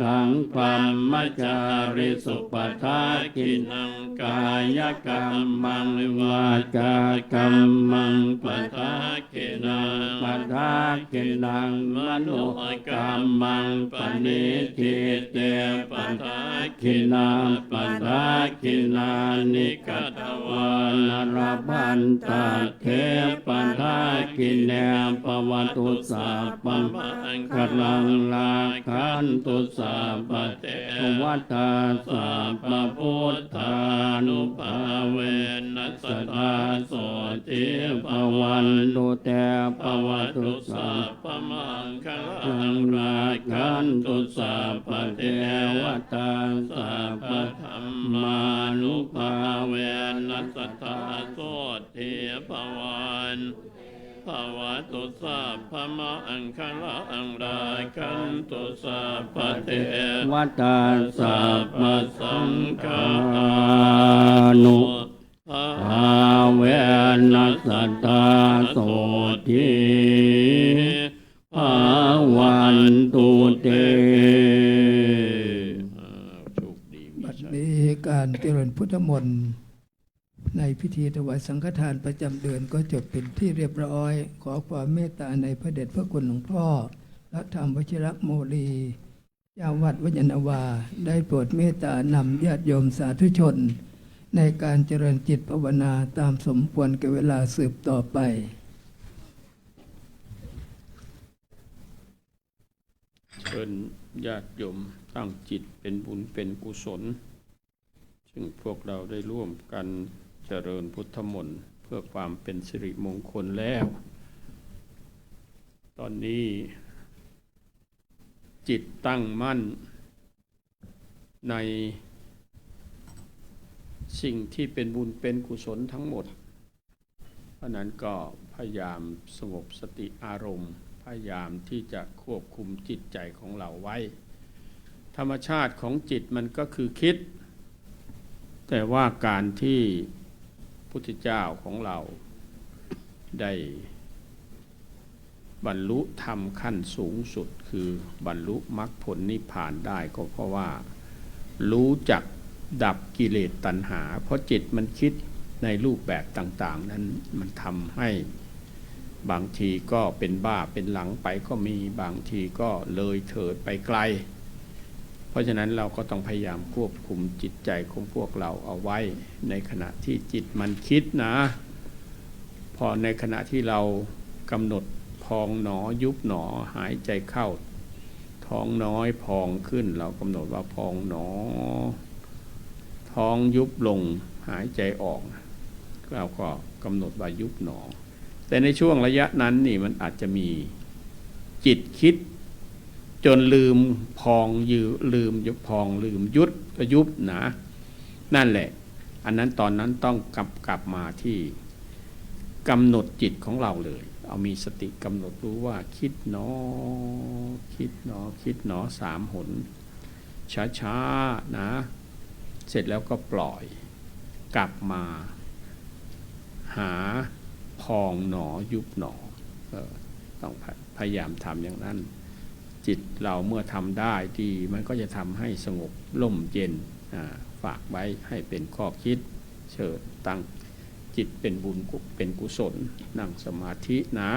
หังปัมมจาริสุปทากินังกายกรรมังวาจากรรมังปทากินังปทากินังมโนกรรมังปณิทิเตปทากินาปทากินานิกัตวานรพันตาเทปทากิเนปวัตุสัพพมังคลังลาคันตุสัพพเทวัตตาสัพพพุทธานุภาเวนัสตาโสติภวันตุเตภวตุสัพพมังคลังลาคันตุสัพพเทวตาสัพพธรรมานุภาเวนัสตาโสติภวันภวตุสัพพมังคลังลาคันตุสัพพเทวตาสัพพสังฆานุภาเวนัสตาโสติภาวันตุเตบัดนี้การเจริญพุทธมนต์ในพิธีถวายสังฆทานประจำเดือนก็จบเป็นที่เรียบร้อยขอความเมตตาในพระเดชพระคุณหลวงพ่อพระธรรมวชิรโมลีเจ้าวัดวญนาวาได้โปรดเมตตานำญาติโยมสาธุชนในการเจริญจิตภาวนาตามสมควรแก่เวลาสืบต่อไปเชิญญาติโยมตั้งจิตเป็นบุญเป็นกุศลซึ่งพวกเราได้ร่วมกันเจริญพุทธมนต์เพื่อความเป็นสิริมงคลแล้ว ตอนนี้จิตตั้งมั่นในสิ่งที่เป็นบุญเป็นกุศลทั้งหมดเพราะนั้นก็พยายามสงบสติอารมณ์พยายามที่จะควบคุมจิตใจของเราไว้ธรรมชาติของจิตมันก็คือคิดแต่ว่าการที่พุทธเจ้าของเราได้บรรลุธรรมขั้นสูงสุดคือบรรลุมรรคผลนิพพานได้ก็เพราะว่ารู้จักดับกิเลสตัณหาเพราะจิตมันคิดในรูปแบบต่างๆนั้นมันทำให้บางทีก็เป็นบ้าเป็นหลังไปก็มีบางทีก็เลยเถิดไปไกลเพราะฉะนั้นเราก็ต้องพยายามควบคุมจิตใจของพวกเราเอาไว้ในขณะที่จิตมันคิดนะพอในขณะที่เรากำหนดพองหนอยุบหนอหายใจเข้าท้องน้อยพองขึ้นเรากำหนดว่าพองหนอท้องยุบลงหายใจออกเราก็กำหนดว่ายุบหนอแต่ในช่วงระยะนั้นนี่มันอาจจะมีจิตคิดจนลืมพองลืมยุบพองลืมยุบก็ยุบนะนั่นแหละอันนั้นตอนนั้นต้องกลับมาที่กำหนดจิตของเราเลยเอามีสติกำหนดรู้ว่าคิดหนอคิดหนอคิดหนอ3 หนช้าๆนะเสร็จแล้วก็ปล่อยกลับมาหาพองหนอยุบหนอต้องพยายามทำอย่างนั้นจิตเราเมื่อทำได้ดีมันก็จะทำให้สงบร่มเย็นฝากไว้ให้เป็นข้อคิดเชิญตั้งจิตเป็นบุญเป็นกุศลนั่งสมาธินะ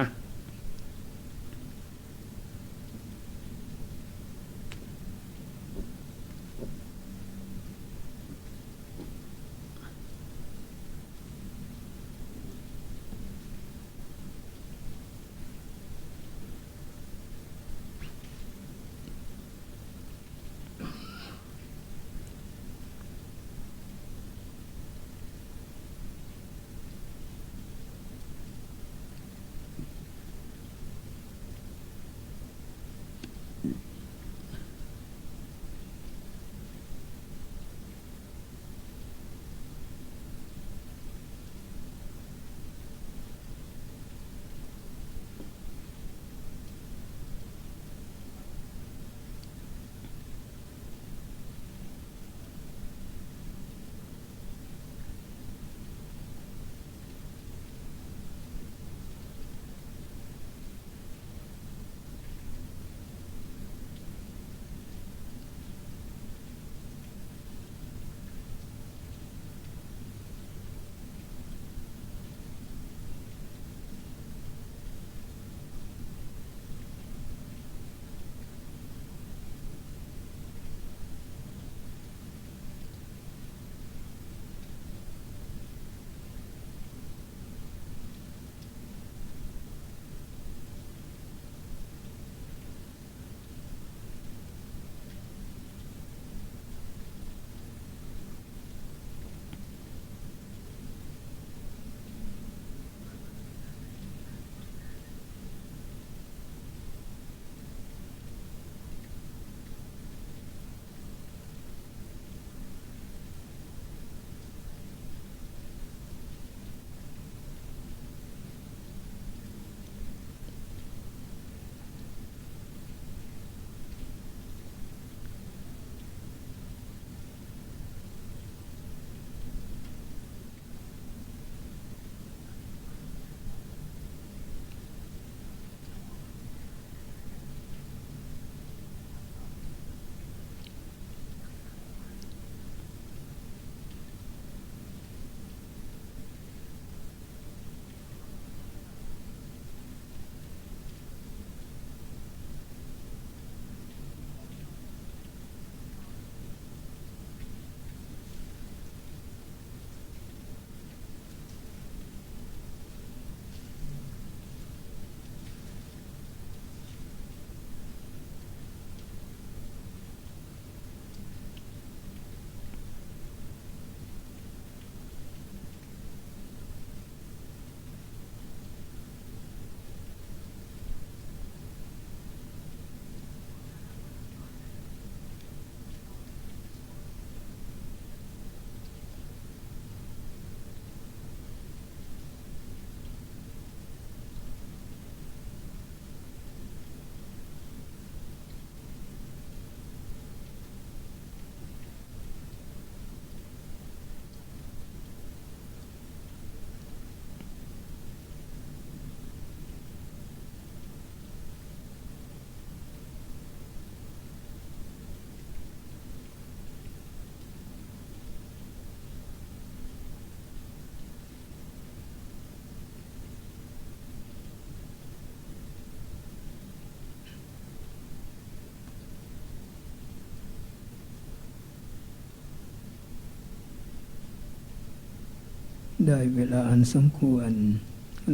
ได้เวลาอันสมควร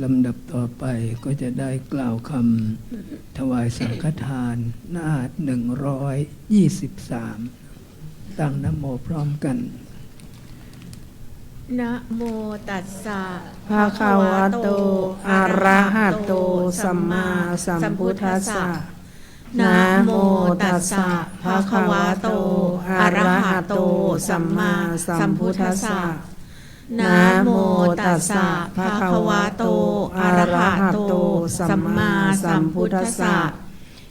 ลำดับต่อไปก็จะได้กล่าวคำถวายสังฆทานหน้า123ตั้งนะโมพร้อมกัน นะโมตัสสะ ภะคะวะโตอะระหะโตสัมมาสัมพุทธัสสะ นะโมตัสสะภะคะวะโตอะระหะโตสัมมาสัมพุทธัสสะนะโมตัสสะภะคะวะโตอะระหะโตสัมมาสัมพุทธัสสะ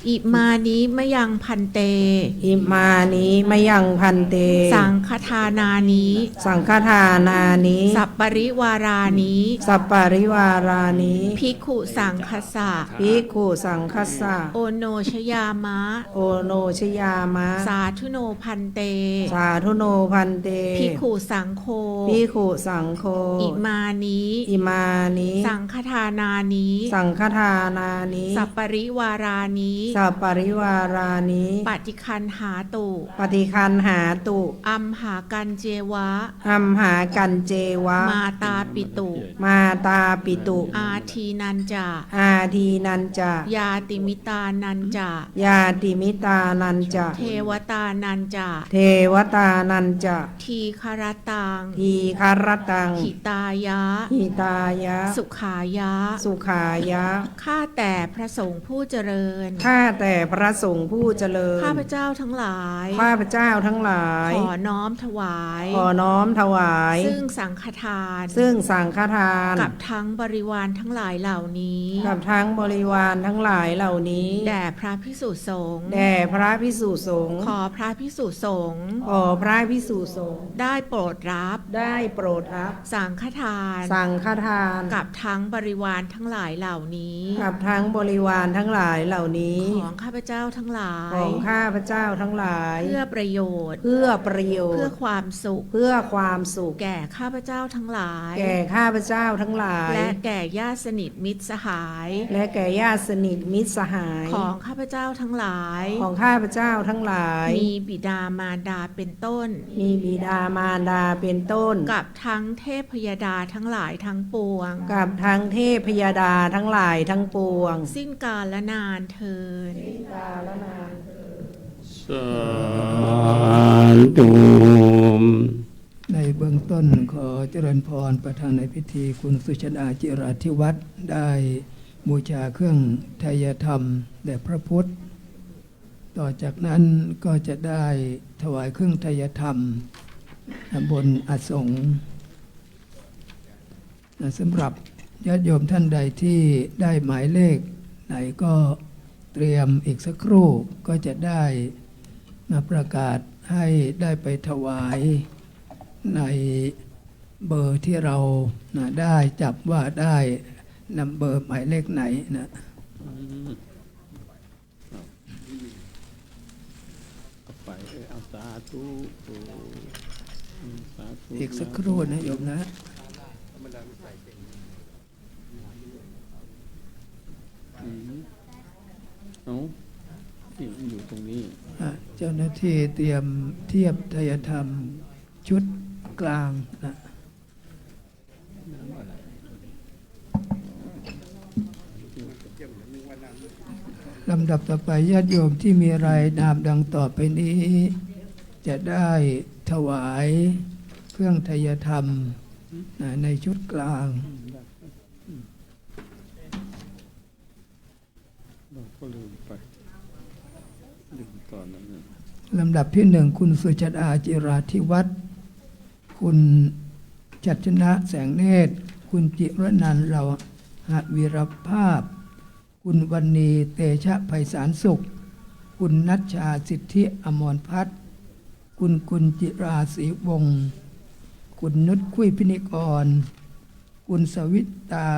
อิมานิมะยังพันเต อิมานิมะยังพันเต สังฆทานานิ สังฆทานานิ สัปปริวารานิ สัปปาริวารานิ ภิกขุสังคัสสะ ภิกขุสังคัสสะ โอโนชยามะ โอโนชยามะ สาธุโนพันเต สาธุโนพันเต ภิกขุสังโฆ ภิกขุสังโฆ อิมานิ อิมานิ สังฆทานานิ สังฆทานานิ สัปปริวารานิ สัปปาริวารานิ ปฏิคันหาตุ ปฏิคันหาตุ อัมหากันเจวะ อัมหากันเจวะ มาตาปิตุ มาตาปิตุ อาทีนันจะ อาทีนันจะ ยาติมิตานันจะ ยาติมิตานันจะ เทวตานันจะ เทวตานันจะ ทีคารตัง ทีคารตัง หิตายะ หิตายะ สุขายะ สุขายะ ข้าแต่พระสงฆ์ผู้เจริญ ข้าแต่พระสงฆ์ผู้เจริญ ข้าพเจ้าทั้งหลาย ข้าพเจ้าทั้งหลาย ขอน้อมถวาย ขอน้อมถวาย ซึ่งสังฆทาน ซึ่งสังฆทาน กับทั้งบริวารทั้งหลายเหล่านี้ กับทั้งบริวารทั้งหลายเหล่านี้ แด่พระภิกษุสงฆ์ แด่พระภิกษุสงฆ์ ขอพระภิกษุสงฆ์ ขอพระภิกษุสงฆ์ ได้โปรดรับ ได้โปรดรับ สังฆทาน สังฆทาน กับทั้งบริวารทั้งหลายเหล่านี้ กับทั้งบริวารทั้งหลายเหล่านี้ ของข้าพเจ้าทั้งหลาย ของข้าพเจ้าทั้งหลาย เพื่อประโยชน์ เพื่อประโยช เพื่อ น์ ความสุข เพื่อความสุข แก่ข้าพเจ้าทั้งหลาย แก่ข้าพเจ้าทั้งหลาย และแก่ญาติสนิทมิตรสหาย และแก่ญาติสนิทมิตรสหาย ของข้าพเจ้าทั้งหลาย ของข้าพเจ้าทั้งหลาย มีบิดามารดาเป็นต้น มีบิดามารดาเป็นต้น กับทั้งเทพพยดาทั้งหลายทั้งปวง กับทั้งเทพพยดาทั้งหลายทั้งปวง สิ้นกาลและนานเทิน สาธุ ในเบื้องต้นขอเจริญพรประธานในพิธีคุณสุชาดาจิราธิวัฒน์ได้บูชาเครื่องไทยธรรมแด่พระพุทธ ต่อจากนั้นก็จะได้ถวายเครื่องไทยธรรมบนอาสงฆ์สำหรับญาติโยมท่านใดที่ได้หมายเลขไหนก็เตรียมอีกสักครู่ก็จะได้มาประกาศให้ได้ไปถวายในเบอร์ที่เราได้จับว่าได้นำเบอร์หมายเลขไหนนะ ไปเอาสาธุสาธุ อีกสักครู่นะโยมนะ เอาที่มันอยู่ตรงนี้ เจ้าหน้าที่เตรียมเทียบไทยธรรมชุดกลางนะลำดับต่อไปญาติโยมที่มีรายนามดังต่อไปนี้ จะได้ถวายเครื่องไทยธรรมในชุดกลาง เราก็ลืมไปลืมตอนนั้นน่ะ ลำดับที่หนึ่งคุณสุชาดาจิราธิวัฒน์คุณชัชนะแสงเนตร คุณจิรนันท์เราหวีรภาพ คุณวรรณีเตชะไพศาลสุข คุณนัชชาสิทธิอมรพัฒน์คุณจิราศรีวงศ์คุณนุชคุยพินิกร คุณสวิตา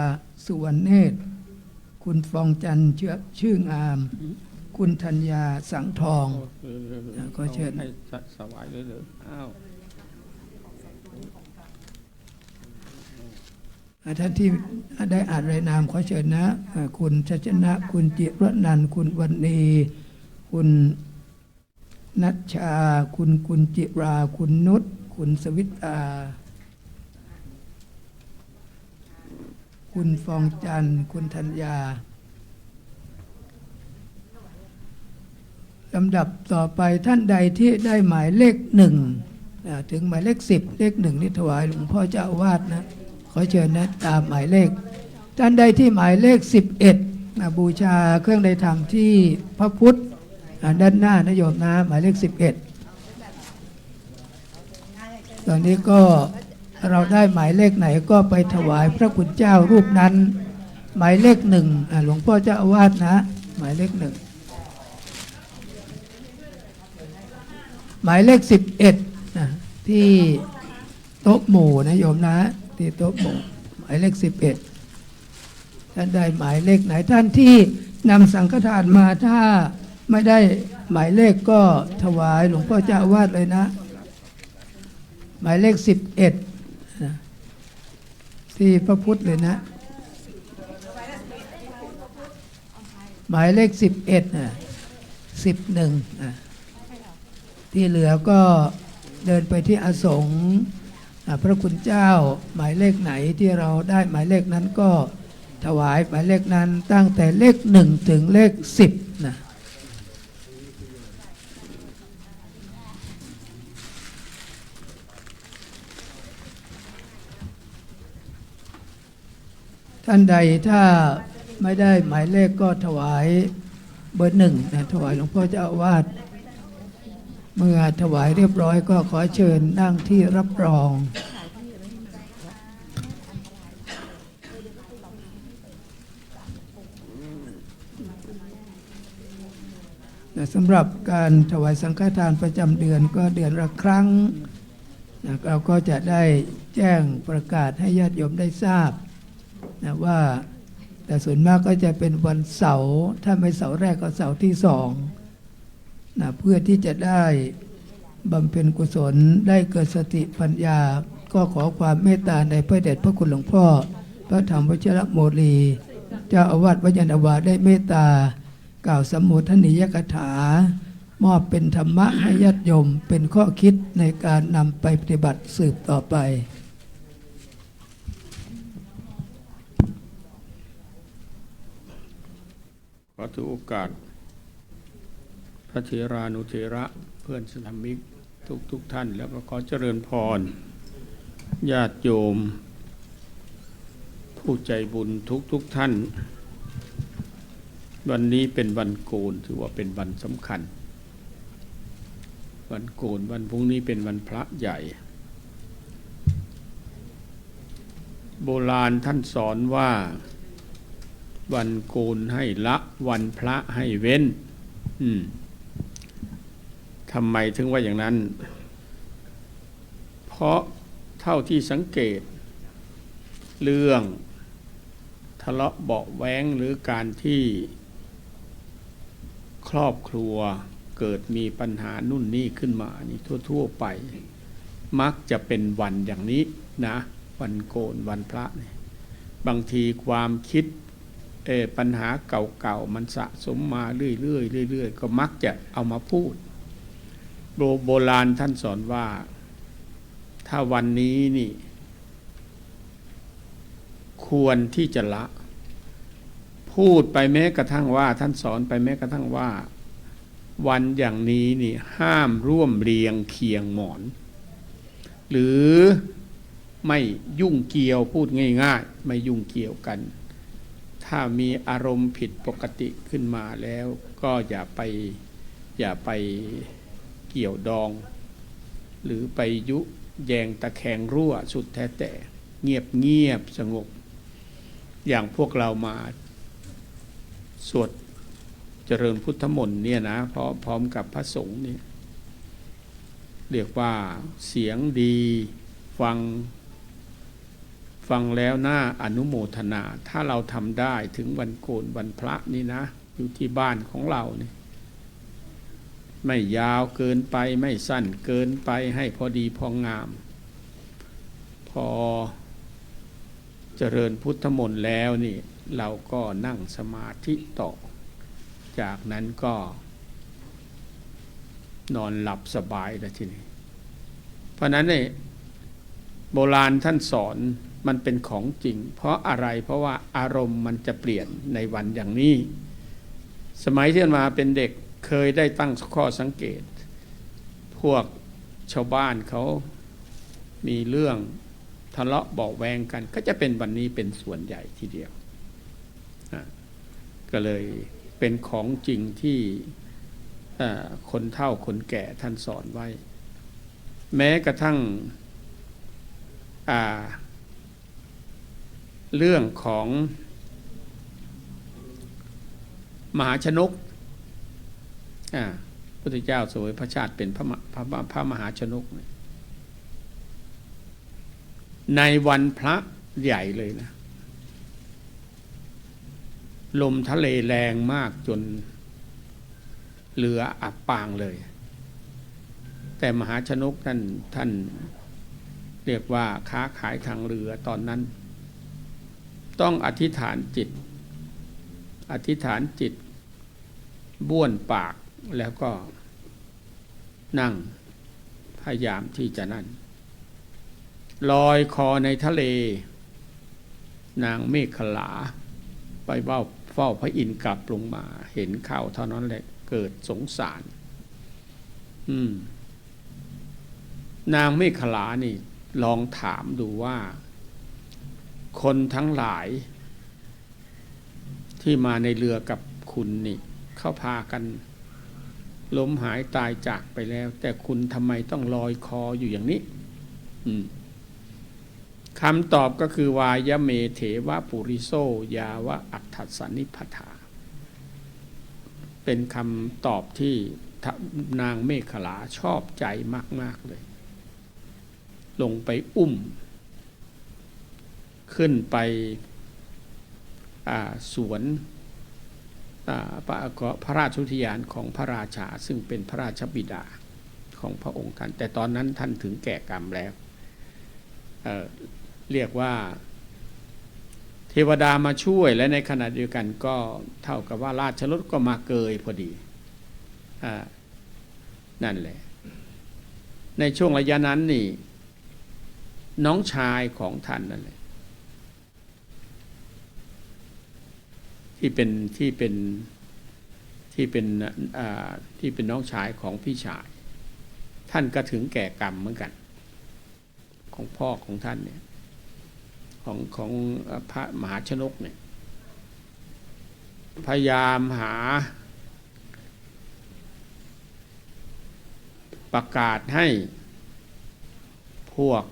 สุวรรณเนตร คุณฟองจันทร์ชื่องาม คุณธัญญาสังทอง ก็เชิญ ให้สวายเลยเหรออ้าว ท่านที่ได้อ่านรายนามขอเชิญนะคุณชัชนะ คุณจิรนันท์คุณวรรณีคุณนัชชา คุณจิรา คุณนุชคุณสวิตา คุณฟองจันทร์คุณธัญญาลำดับต่อไปท่านใดที่ได้หมายเลขหนึ่งถึงหมายเลข10เลขหนึ่งนี่ถวายหลวงพ่อเจ้าอาวาสนะขอเชิญนะตามหมายเลขท่านใดที่หมายเลข11บูชาเครื่องใดธรรมที่พระพุทธด้านหน้านะโยมนะหมายเลข11ตอนนี้ก็เราได้หมายเลขไหนก็ไปถวายพระคุณเจ้ารูปนั้นหมายเลขหนึ่งหลวงพ่อเจ้าอาวาสนะหมายเลขหนึ่งหมายเลข11ที่โต๊ะหมู่นะโยมนะที่โต๊ะหมู่หมายเลข11ท่านได้หมายเลขไหนท่านที่นำสังฆทานมาถ้าไม่ได้หมายเลขก็ถวายหลวงพ่อเจ้าอาวาสเลยนะหมายเลข11ที่พระพุทธเลยนะหมายเลข11 11ที่เหลือก็เดินไปที่อาสงฆ์พระคุณเจ้าหมายเลขไหนที่เราได้หมายเลขนั้นก็ถวายหมายเลขนั้นตั้งแต่เลข1ถึงเลข10นะท่านใดถ้าไม่ได้หมายเลขก็ถวายเบอร์1นะถวายหลวงพ่อเจ้าอาวาสเมื่อถวายเรียบร้อยก็ขอเชิญนั่งที่รับรองสำหรับการถวายสังฆทานประจำเดือนก็เดือนละครั้งเราก็จะได้แจ้งประกาศให้ญาติโยมได้ทราบว่าแต่ส่วนมากก็จะเป็นวันเสาร์ถ้าไม่เสาร์แรกก็เสาร์ที่2เพื่อที่จะได้บำเพ็ญกุศลได้เกิดสติปัญญาก็ขอความเมตตาในพระเดชพระคุณหลวงพ่อพระธรรมวชิรโมลีเจ้าอาวาสวัดยานนาวาได้เมตตากล่าวสัมโมทนียกถามอบเป็นธรรมะให้ญาติโยมเป็นข้อคิดในการนำไปปฏิบัติสืบต่อไปขอถือโอกาสพระเถรานุเถระเพื่อนสามิกทุกท่านแล้วก็ขอเจริญพรญาติโยมผู้ใจบุญทุกท่านวันนี้เป็นวันโกนถือว่าเป็นวันสำคัญวันโกนวันพรุ่งนี้เป็นวันพระใหญ่โบราณท่านสอนว่าวันโกนให้ละวันพระให้เว้นทำไมถึงว่าอย่างนั้นเพราะเท่าที่สังเกตเรื่องทะเลาะเบาะแว้งหรือการที่ครอบครัวเกิดมีปัญหานู่นนี่ขึ้นมานี่ทั่วๆไปมักจะเป็นวันอย่างนี้นะวันโกนวันพระนี่บางทีความคิดปัญหาเก่าๆมันสะสมมาเรื่อยๆก็มักจะเอามาพูดโบราณท่านสอนว่าถ้าวันนี้นี่ควรที่จะละพูดไปแม้กระทั่งว่าท่านสอนไปแม้กระทั่งว่าวันอย่างนี้นี่ห้ามร่วมเรียงเคียงหมอนหรือไม่ยุ่งเกี่ยวพูดง่ายๆไม่ยุ่งเกี่ยวกันถ้ามีอารมณ์ผิดปกติขึ้นมาแล้วก็อย่าไปเกี่ยวดองหรือไปยุแยงตะแคงรั่วสุดแท้แต่เงียบสงบอย่างพวกเรามาสวดเจริญพุทธมนต์เนี่ยนะพร้อมกับพระสงฆ์นี่เรียกว่าเสียงดีฟังแล้วน่าอนุโมทนาถ้าเราทำได้ถึงวันโกนวันพระนี่นะอยู่ที่บ้านของเรานี่ไม่ยาวเกินไปไม่สั้นเกินไปให้พอดีพองามพอเจริญพุทธมนต์แล้วนี่เราก็นั่งสมาธิต่อจากนั้นก็นอนหลับสบายแล้วทีนี้เพราะนั้นเนี่ยโบราณท่านสอน มันเป็นของจริงเพราะอะไรเพราะว่าอารมณ์มันจะเปลี่ยนในวันอย่างนี้สมัยที่มาเป็นเด็กเคยได้ตั้งข้อสังเกตพวกชาวบ้านเขามีเรื่องทะเลาะเบาะแวงกันก็จะเป็นวันนี้เป็นส่วนใหญ่ทีเดียวก็เลยเป็นของจริงที่คนเฒ่าคนแก่ท่านสอนไว้แม้กระทั่งเรื่องของมหาชนกพุทธเจ้าเสวยพระชาติเป็นพระมหาชนกในวันพระใหญ่เลยนะลมทะเลแรงมากจนเรืออับปางเลยแต่มหาชนกท่านเรียกว่าค้าขายทางเรือตอนนั้นต้องอธิษฐานจิตบ้วนปากแล้วก็นั่งพยายามที่จะนั่นลอยคอในทะเลนางเมขลาไปเฝ้าพระอินทร์กลับลงมาเห็นเข้าเท่านั้นแหละเกิดสงสารนางเมขลานี่ลองถามดูว่าคนทั้งหลายที่มาในเรือกับคุณนี่เขาพากันล้มหายตายจากไปแล้วแต่คุณทำไมต้องลอยคออยู่อย่างนี้คำตอบก็คือวายเมเถวะปุริโสยาวะอัฏฐสนิพพทาเป็นคำตอบที่นางเมขลาชอบใจมากๆเลยลงไปอุ้มขึ้นไปสวนพระราชอุทยานของพระราชาซึ่งเป็นพระราชบิดาของพระองค์ท่านแต่ตอนนั้นท่านถึงแก่กรรมแล้วเรียกว่าเทวดามาช่วยและในขณะเดียวกันก็เท่ากับว่าราชรถก็มาเกยพอดีนั่นแหละในช่วงระยะนั้นนี่น้องชายของท่านนั่นแหละที่เป็นน้องชายของพี่ชายท่านก็ถึงแก่กรรมเหมือนกันของพ่อของท่านเนี่ยของพระมหาชนกเนี่ยพยายามหาประกาศให้พวก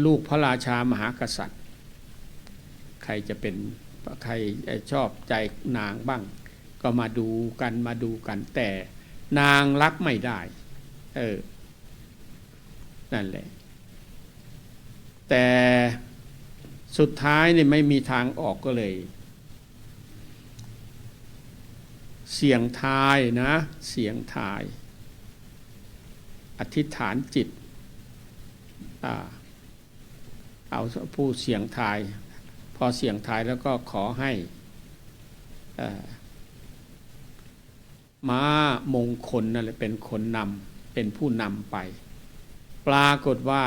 ลูกพระราชามหากษัตริย์ใครจะเป็นใครชอบใจนางบ้างก็มาดูกันแต่นางรับไม่ได้นั่นแหละแต่สุดท้ายนี่ไม่มีทางออกก็เลยเสี่ยงทายนะเสี่ยงทายอธิษฐานจิตเอาผู้เสี่ยงทายพอเสี่ยงทายแล้วก็ขอให้ม้ามงคลนั่นแหละเป็นคนนำเป็นผู้นำไปปรากฏว่า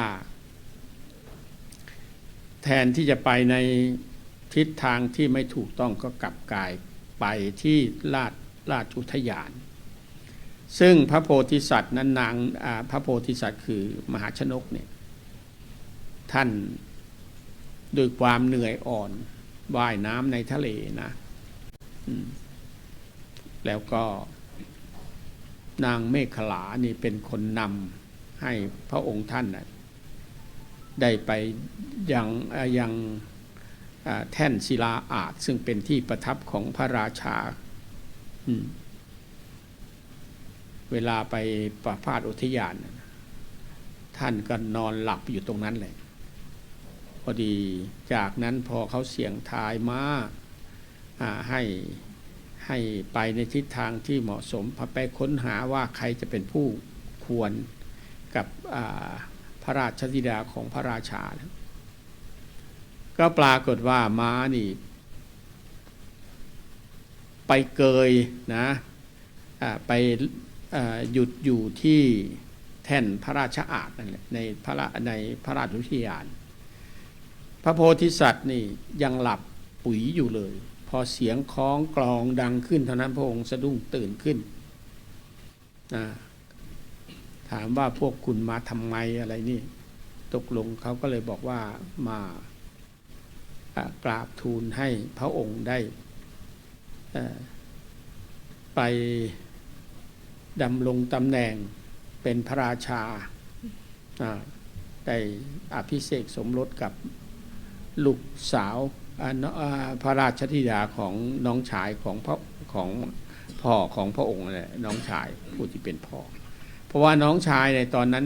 แทนที่จะไปในทิศทางที่ไม่ถูกต้องก็กลับกลายไปที่ราชอุทยานซึ่งพระโพธิสัตว์นั้นพระโพธิสัตว์คือมหาชนกเนี่ยท่านด้วยความเหนื่อยอ่อนว่ายน้ำในทะเลนะแล้วก็นางเมขลานี่เป็นคนนำให้พระองค์ท่านได้ไปยังแท่นศิลาอาสซึ่งเป็นที่ประทับของพระราชาเวลาไปประพาสอุทยานท่านก็นอนหลับอยู่ตรงนั้นเลยพอดีจากนั้นพอเขาเสี่ยงทายมาให้ไปในทิศทางที่เหมาะสมพอไปค้นหาว่าใครจะเป็นผู้ควรกับพระราชธิดาของพระราชาก็ปรากฏว่าม้านี่ไปเกยนะไปหยุดอยู่ที่ แท่นพระราชอาณนั่นแหละในพระราชอุทยานพระโพธิสัตว์นี่ยังหลับปุ๋ยอยู่เลยพอเสียงคล้องกลองดังขึ้นเท่านั้นพระองค์สะดุ้งตื่นขึ้นถามว่าพวกคุณมาทำไมอะไรนี่ตกลงเขาก็เลยบอกว่ามากราบทูลให้พระองค์ได้ไปดำรงตำแหน่งเป็นพระราชาได้อภิเษกสมรสกับลูกสาวพระราชธิดาของน้องชายของพ่อของพระองค์แหละน้องชายผู้ที่เป็นพ่อเพราะว่าน้องชายในตอนนั้น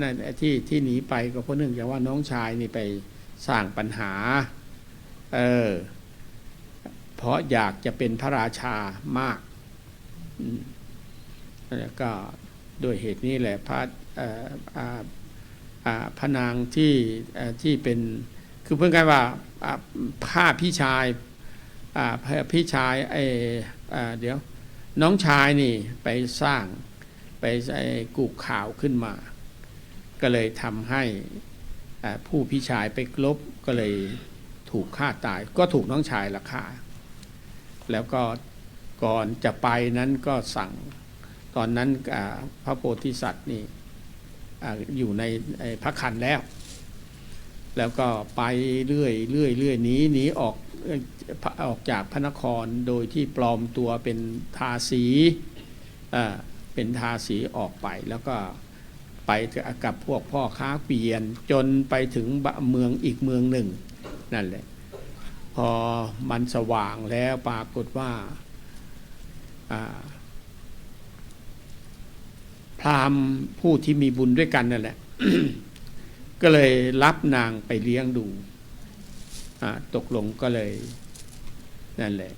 ที่หนีไปก็เพราะเนื่องจากว่าน้องชายนี่ไปสร้างปัญหาเพราะอยากจะเป็นพระราชามากแล้วก็โดยเหตุนี้แหละพระนางที่เป็นคือเพื่อนกันว่าพี่ชายเดี๋ยวน้องชายนี่ไปสร้างไปกุข่าวขึ้นมาก็เลยทำให้ผู้พี่ชายไปลบก็เลยถูกฆ่าตายก็ถูกน้องชายละฆ่าแล้วก็ก่อนจะไปนั้นก็สั่งตอนนั้นพระโพธิสัตว์นี่อยู่ในพระคันแล้วก็ไปเรื่อยหนีออกจากพระนครโดยที่ปลอมตัวเป็นทาสีออกไปแล้วก็ไปกับพวกพ่อค้าเกวียนจนไปถึงเมืองอีกเมืองหนึ่งนั่นแหละพอมันสว่างแล้วปรากฏว่าพราหมณ์ผู้ที่มีบุญด้วยกันนั่นแหละ ก็เลยรับนางไปเลี้ยงดูตกลงก็เลยนั่นแหละ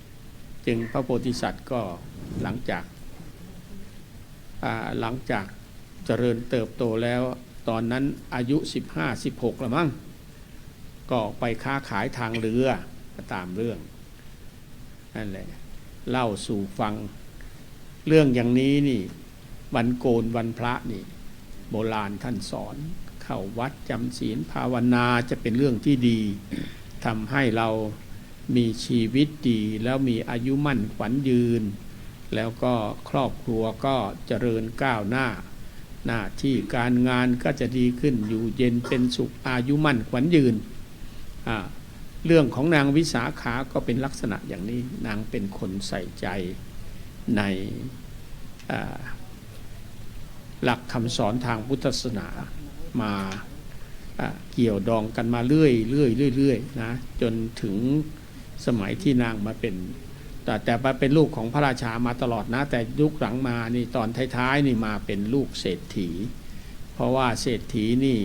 จึงพระโพธิสัตว์ก็หลังจากเจริญเติบโตแล้วตอนนั้นอายุ15-16ละมั้งก็ไปค้าขายทางเรือตามเรื่องนั่นแหละเล่าสู่ฟังเรื่องอย่างนี้นี่วันโกนวันพระนี่โบราณท่านสอนเข้าวัดจำศีลภาวนาจะเป็นเรื่องที่ดีทำให้เรามีชีวิตดีแล้วมีอายุมั่นขวัญยืนแล้วก็ครอบครัวก็เจริญก้าวหน้าหน้าที่การงานก็จะดีขึ้นอยู่เย็นเป็นสุขอายุมั่นขวัญยืนเรื่องของนางวิสาขาก็เป็นลักษณะอย่างนี้นางเป็นคนใส่ใจในหลักคำสอนทางพุทธศาสนามาเกี่ยวดองกันมาเรื่อยนะจนถึงสมัยที่นางมาเป็นแต่มาเป็นลูกของพระราชามาตลอดนะแต่ยุคหลังมานี่ตอนท้ายๆนี่มาเป็นลูกเศรษฐีเพราะว่าเศรษฐีนี่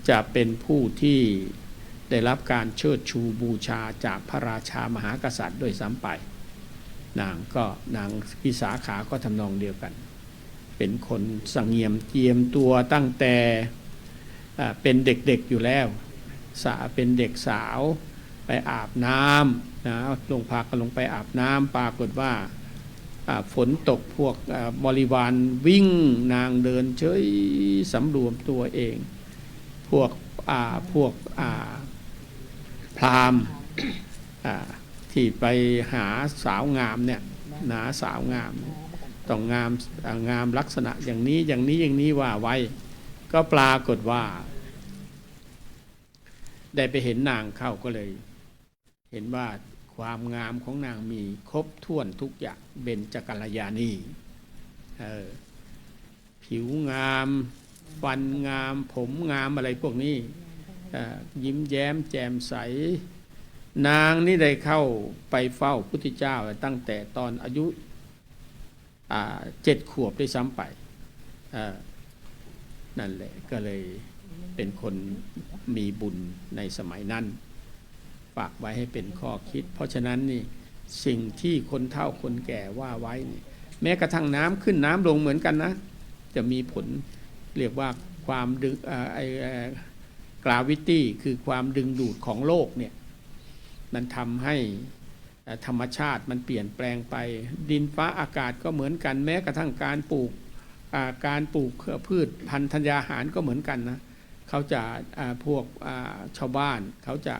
จะเป็นผู้ที่ได้รับการเชิดชูบูชาจากพระราชามหากษัตริย์ด้วยซ้ำไปนางวิสาขาก็ทำนองเดียวกันเป็นคนสังเงียมเจียมตัวตั้งแต่เป็นเด็กๆอยู่แล้วเป็นเด็กสาวไปอาบน้ำนะลงพากันลงไปอาบน้ำปรากฏว่าฝนตกพวกบริวารวิ่งนางเดินเฉยสำรวมตัวเองพวกพราหมณ์ที่ไปหาสาวงามเนี่ยสาวงามต้องงามลักษณะอย่างนี้ว่าไว้ก็ปรากฏว่าได้ไปเห็นนางเข้าก็เลยเห็นว่าความงามของนางมีครบถ้วนทุกอย่างเบญจกัลยาณีผิวงามฟันงามผมงามอะไรพวกนี้ยิ้มแย้มแจ่มใสนางนี่ได้เข้าไปเฝ้าพุทธเจ้าตั้งแต่ตอนอายุ7 ขวบได้ซ้ำไปนั่นแหละก็เลยเป็นคนมีบุญในสมัยนั้นฝากไว้ให้เป็นข้อคิดเพราะฉะนั้นนี่สิ่งที่คนเฒ่าคนแก่ว่าไว้นี่แม้กระทั่งน้ำขึ้นน้ำลงเหมือนกันนะจะมีผลเรียกว่าความดึงกราวิตี้คือความดึงดูดของโลกเนี่ยมันทำให้ธรรมชาติมันเปลี่ยนแปลงไปดินฟ้าอากาศก็เหมือนกันแม้กระทั่งการปลูก การปลูกพืชพันธุ์ธัญญาหารก็เหมือนกันนะเขาจะพวกชาวบ้านเขาจะ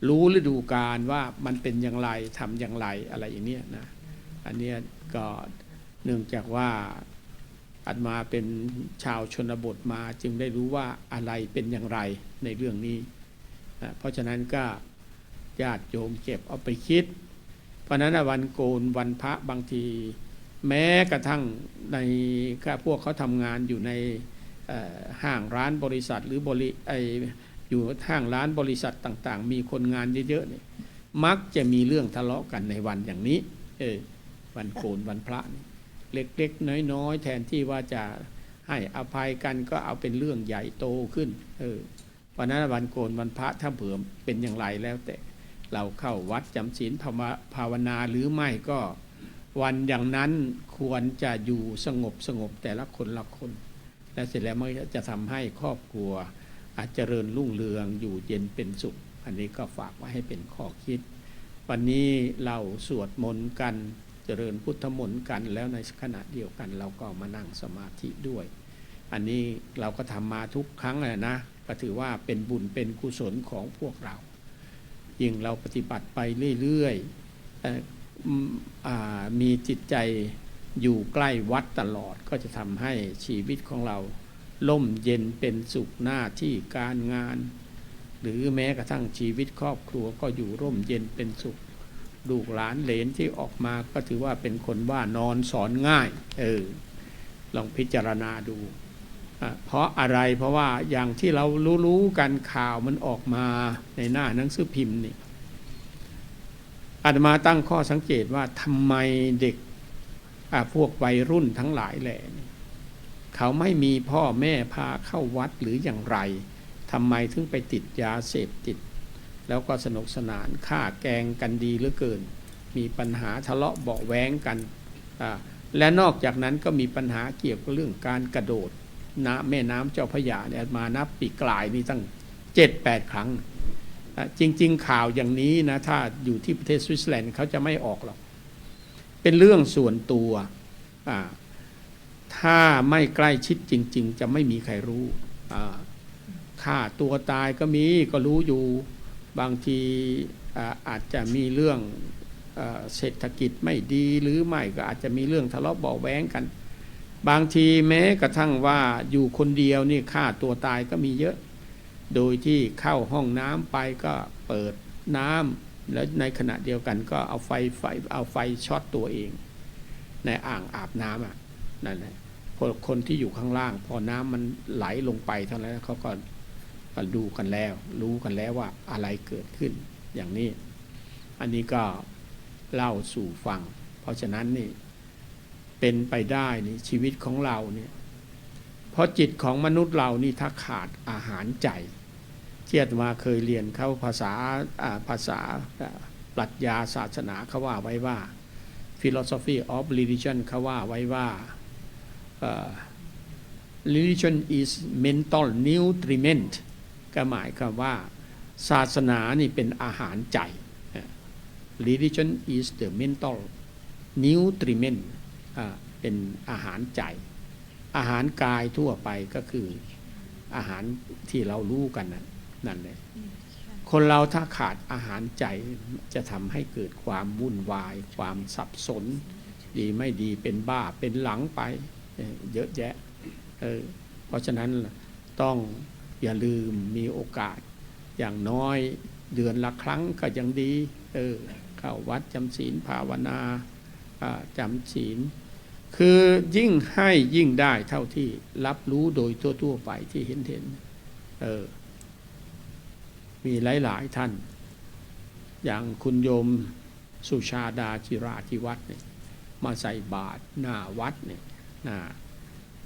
รู้ฤดูกาลว่ามันเป็นอย่างไรทำอย่างไรอะไรอย่างนี้นะอันนี้ก็เนื่องจากว่าอาตมาเป็นชาวชนบทมาจึงได้รู้ว่าอะไรเป็นอย่างไรในเรื่องนี้เพราะฉะนั้นก็ญาติโยมเก็บเอาไปคิดเพราะนั้นวันโกนวันพระบางทีแม้กระทั่งในพวกเขาทำงานอยู่ในห้างร้านบริษัทหรืออยู่ห้างร้านบริษัทต่างๆมีคนงานเยอะๆเนี่ยมักจะมีเรื่องทะเลาะกันในวันอย่างนี้วันโกนวันพระนี่เล็กๆน้อยๆแทนที่ว่าจะให้อภัยกันก็เอาเป็นเรื่องใหญ่โตขึ้นเพราะนั้นวันโกนวันพระถ้าเผื่อเป็นอย่างไรแล้วแต่เราเข้าวัดจำศีลภาวนาหรือไม่ก็วันอย่างนั้นควรจะอยู่สงบแต่ละคนละคนและเสร็จแล้วมันจะทำให้ครอบครัวอาจเจริญรุ่งเรืองอยู่เย็นเป็นสุขอันนี้ก็ฝากไว้ให้เป็นข้อคิดวันนี้เราสวดมนต์กันเจริญพุทธมนต์กันแล้วในขณะเดียวกันเราก็มานั่งสมาธิด้วยอันนี้เราก็ทำมาทุกครั้งเลยนะก็ถือว่าเป็นบุญเป็นกุศลของพวกเรายิ่งเราปฏิบัติไปเรื่อยๆมีจิตใจอยู่ใกล้วัดตลอดก็จะทำให้ชีวิตของเราร่มเย็นเป็นสุขหน้าที่การงานหรือแม้กระทั่งชีวิตครอบครัวก็อยู่ร่มเย็นเป็นสุขลูกหลานเหลนที่ออกมาก็ถือว่าเป็นคนว่านอนสอนง่ายลองพิจารณาดูเพราะอะไรเพราะว่าอย่างที่เรารู้กันข่าวมันออกมาในหน้าหนังสือพิมพ์นี่อาตมาตั้งข้อสังเกตว่าทำไมเด็กพวกวัยรุ่นทั้งหลายแหล่เขาไม่มีพ่อแม่พาเข้าวัดหรืออย่างไรทำไมถึงไปติดยาเสพติดแล้วก็สนุกสนานฆ่าแกงกันดีเหลือเกินมีปัญหาทะเลาะเบาะแว้งกันและนอกจากนั้นก็มีปัญหาเกี่ยวกับเรื่องการกระโดดแม่น้ำเจ้าพระยาเนี่ยมานับปีกลายนี่ตั้ง 7-8 ครั้งจริงๆข่าวอย่างนี้นะถ้าอยู่ที่ประเทศสวิตเซอร์แลนด์เขาจะไม่ออกหรอกเป็นเรื่องส่วนตัวถ้าไม่ใกล้ชิดจริงๆจะไม่มีใครรู้ฆ่าตัวตายก็มีก็รู้อยู่บางทีอาจจะมีเรื่องเศรษฐกิจไม่ดีหรือไม่ก็อาจจะมีเรื่องทะเลาะเบาะแว้งกันบางทีแม้กระทั่งว่าอยู่คนเดียวนี่ฆ่าตัวตายก็มีเยอะโดยที่เข้าห้องน้ำไปก็เปิดน้ำแล้วในขณะเดียวกันก็เอาไฟช็อตตัวเองในอ่างอาบน้ำนั่นแหละคนที่อยู่ข้างล่างพอน้ำมันไหลลงไปเท่านั้นเขาก็ดูกันแล้วรู้กันแล้วว่าอะไรเกิดขึ้นอย่างนี้อันนี้ก็เล่าสู่ฟังเพราะฉะนั้นนี่เป็นไปได้นี่ชีวิตของเราเนี่ยเพราะจิตของมนุษย์เรานี่ถ้าขาดอาหารใจที่อาตมาเคยเรียนเขาภาษาปรัชญาศาสนาเขาว่าไว้ว่า philosophy of religion เขาว่าไว้ว่าreligion is mental nutriment ก็หมายความว่าศาสนานี่เป็นอาหารใจ religion is the mental nutriment เป็นอาหารใจอาหารกายทั่วไปก็คืออาหารที่เรารู้กันนั่นแหละคนเราถ้าขาดอาหารใจจะทำให้เกิดความวุ่นวายความสับสนดีไม่ดีเป็นบ้าเป็นหลังไปเยอะแยะเพราะฉะนั้นต้องอย่าลืมมีโอกาสอย่างน้อยเดือนละครั้งก็ยังดีเข้าวัดจำศีลภาวนาจำศีลคือยิ่งให้ยิ่งได้เท่าที่รับรู้โดยทั่วๆไปที่เห็นมีหลายๆท่านอย่างคุณโยมสุชาดาจิราที่วัดเนี่ยมาใส่บาตรหน้าวัดเนี่ยหน้า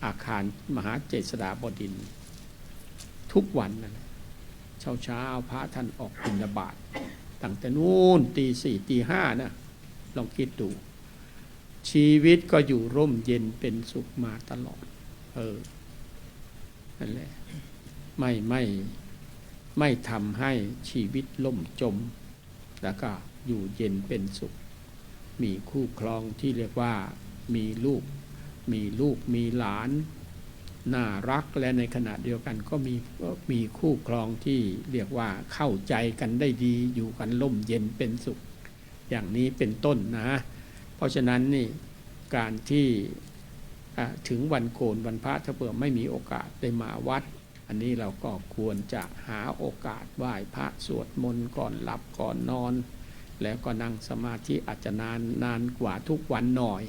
อาคารมหาเจษฎาบดินทร์ทุกวันนั่นเช้าพระท่านออกบิณฑบาตตั้งแต่นู่นตี 4 ตี 5นะลองคิดดูชีวิตก็อยู่ร่มเย็นเป็นสุขมาตลอดนั่นแหละไม่ทำให้ชีวิตล่มจมแล้วก็อยู่เย็นเป็นสุขมีคู่ครองที่เรียกว่ามีลูก มีลูกมีหลานน่ารักและในขณะเดียวกันก็มีคู่ครองที่เรียกว่าเข้าใจกันได้ดีอยู่กันร่มเย็นเป็นสุขอย่างนี้เป็นต้นนะเพราะฉะนั้นนี่การที่ถึงวันโกนวันพระถ้าเผื่อไม่มีโอกาสได้มาวัดอันนี้เราก็ควรจะหาโอกาสไหว้พระสวดมนต์ก่อนหลับก่อนนอนแล้วก็นั่งสมาธิอาจจะนานกว่าทุกวันหน่อย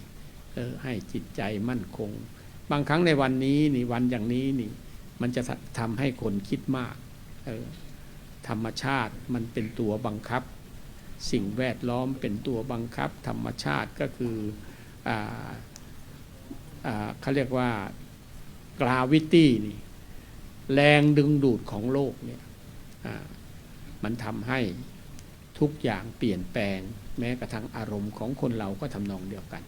ให้จิตใจมั่นคงบางครั้งในวันนี้นี่วันอย่างนี้นี่มันจะทำให้คนคิดมากธรรมชาติมันเป็นตัวบังคับสิ่งแวดล้อมเป็นตัวบังคับธรรมชาติก็คือเขาเรียกว่า gravity นี่แรงดึงดูดของโลกเนี่ยมันทำให้ทุกอย่างเปลี่ยนแปลงแม้กระทั่งอารมณ์ของคนเราก็ทำนองเดียวกัน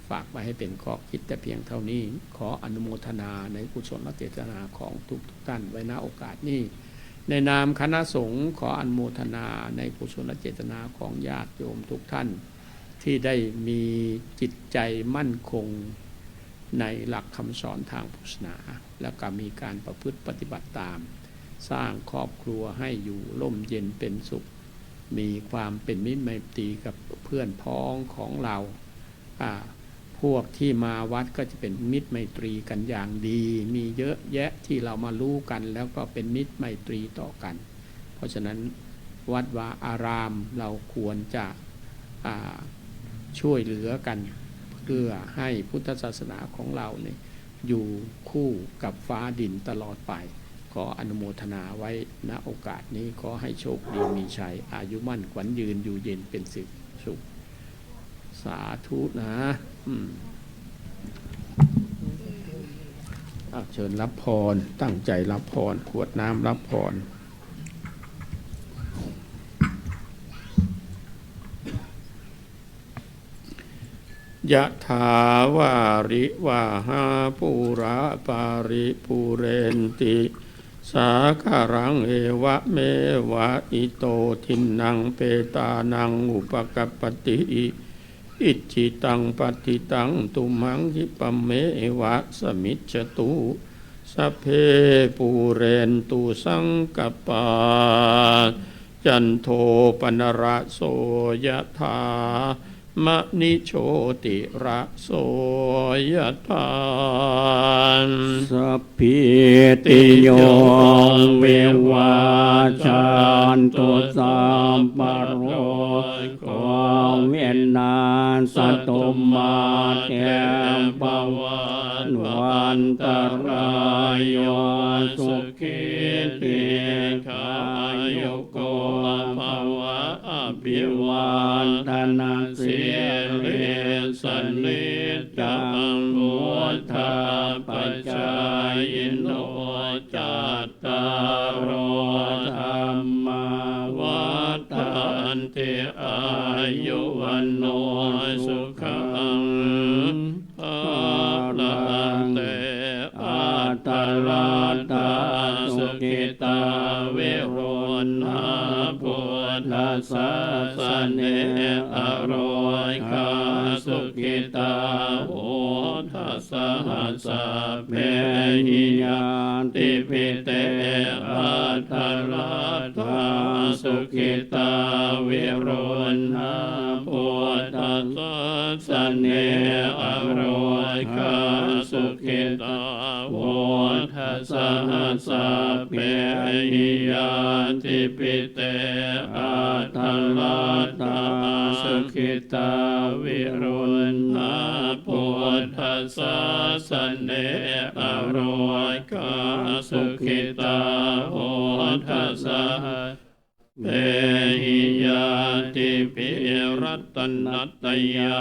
ฝากไว้ให้เป็นข้อคิดแต่เพียงเท่านี้ขออนุโมทนาในกุศลเจตนาของทุกท่านไว้ณโอกาสนี้ในนามคณะสงฆ์ขออนุโมทนาในกุศลเจตนาของญาติโยมทุกท่านที่ได้มีจิตใจมั่นคงในหลักคำสอนทางพุทธศาสนาและก็มีการประพฤติปฏิบัติตามสร้างครอบครัวให้อยู่ร่มเย็นเป็นสุขมีความเป็นมิตรไมตรีกับเพื่อนพ้องของเราพวกที่มาวัดก็จะเป็นมิตรไมตรีกันอย่างดีมีเยอะแยะที่เรามารู้กันแล้วก็เป็นมิตรไมตรีต่อกันเพราะฉะนั้นวัดวาอารามเราควรจะช่วยเหลือกันเพื่อให้พุทธศาสนาของเราเนี่ยอยู่คู่กับฟ้าดินตลอดไปขออนุโมทนาไว้ณโอกาสนี้ขอให้โชคดีมีชัยอายุมั่นขวัญยืนอยู่เย็นเป็นสุขสาธุนะเชิญรับพรตั้งใจรับพรขวดน้ำรับพรยะถาวาริวาหาปุราปาริปุเรนติสาคารังเอวะเมวะอิโตทินังเปตานังอุปกัปปติอิจิตังปฏิตังตุมังคิปะเมวะสมิจจตุสัพเพปูเรนตุสังกปาจันโทปนระโสยะถามะนิโชติระโสยถาสัพพิติโยวิวัชชันตุสัมปโรโควินาศตุมาเตปวันวันตรายโยสุขิติขายุโกภวะอภิวันธนาสิริสนิจังพุทธาปัจจายโนจัตตารโอธัมมาวัฏฏันติอายุวันโนสุขังภาลังเตอัตตลัตตาสุขิตาวิรุณหาพุทธัสสะสเนอโรยคาสุขิตาโหทัสสะหัสสะเมหิยานติปิเตอัตตลัตตาสุขิตาวิรุณหาพุทธัสสะสเนอโรยคาสุขิตาโหทัสสะหัสสะเมหิยานติปิเตอัตตลัตตาสุขิตาวิรุณหาพุทธัสสะสเนอโรยคาสุขิตาโหทัสสะเมหิยาติปิรัตนัตยา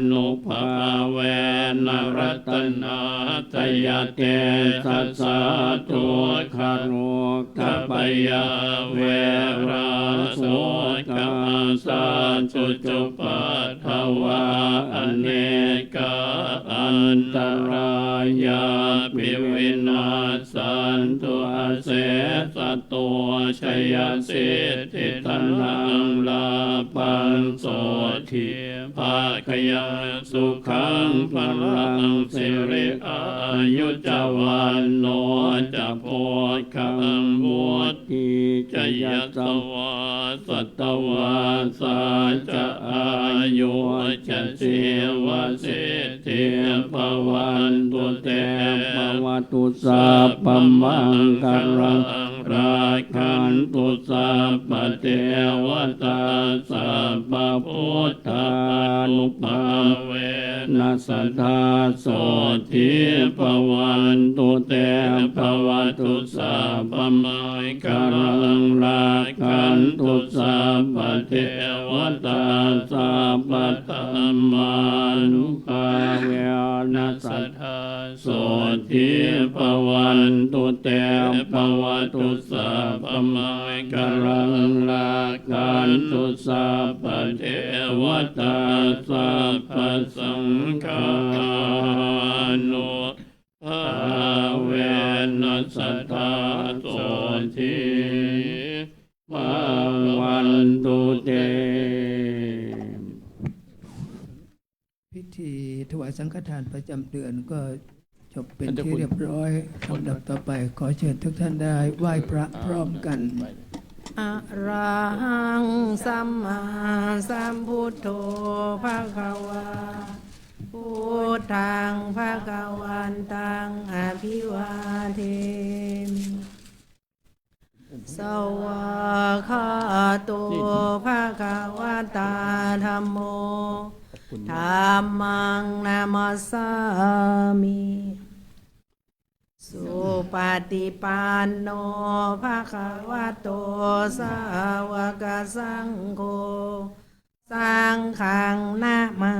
นุภาเวนรัตนาตยเตสัสสะตุขโรกปยาเวราโสกาสัจจุจุปัฏฐวาอเนกาอันตรายาปิวินาสันตุอาเส สัตโตชยสิทธิธนังลาปันโสทิภาคยังสุขังพลังสิริอายุจวันโนจะโพคังบุติจยตวาสัตวาสาจะอายุจะสิวสิทธิภวันตุเตภวตุสัพพมังคารังราคันตุสัพพเทวตาสัพพพุทธานุภาเวนัสสทธาโสทิภวันตุเตภวตุสัพพมังคารังราคันตุสัพพเทวตาสัพพธัมมานุภาเวนัสสทธาโสทิภวันตุเตภวตุสัพพมังคารังราคันตุสัพพเทวตาสัพพสังฆานุภาเวนัสสทธาโสทิภวันตุเต พิธีถวายสังฆทานประจำเดือนก็จบเป็นที่เรียบร้อยลำดับต่อไปขอเชิญทุกท่านได้ไหว้พระพร้อมกัน อะระหังสัมมาสัมพุทโธภะคะวาพุทธังภะคะวันตังอภิวาเทมิสวากขาโตภะคะวะตาธัมโมธัมมังนามัสสามิสุปฏิปันโนภะคะวะโตสาวกสังโฆสังฆังนะมา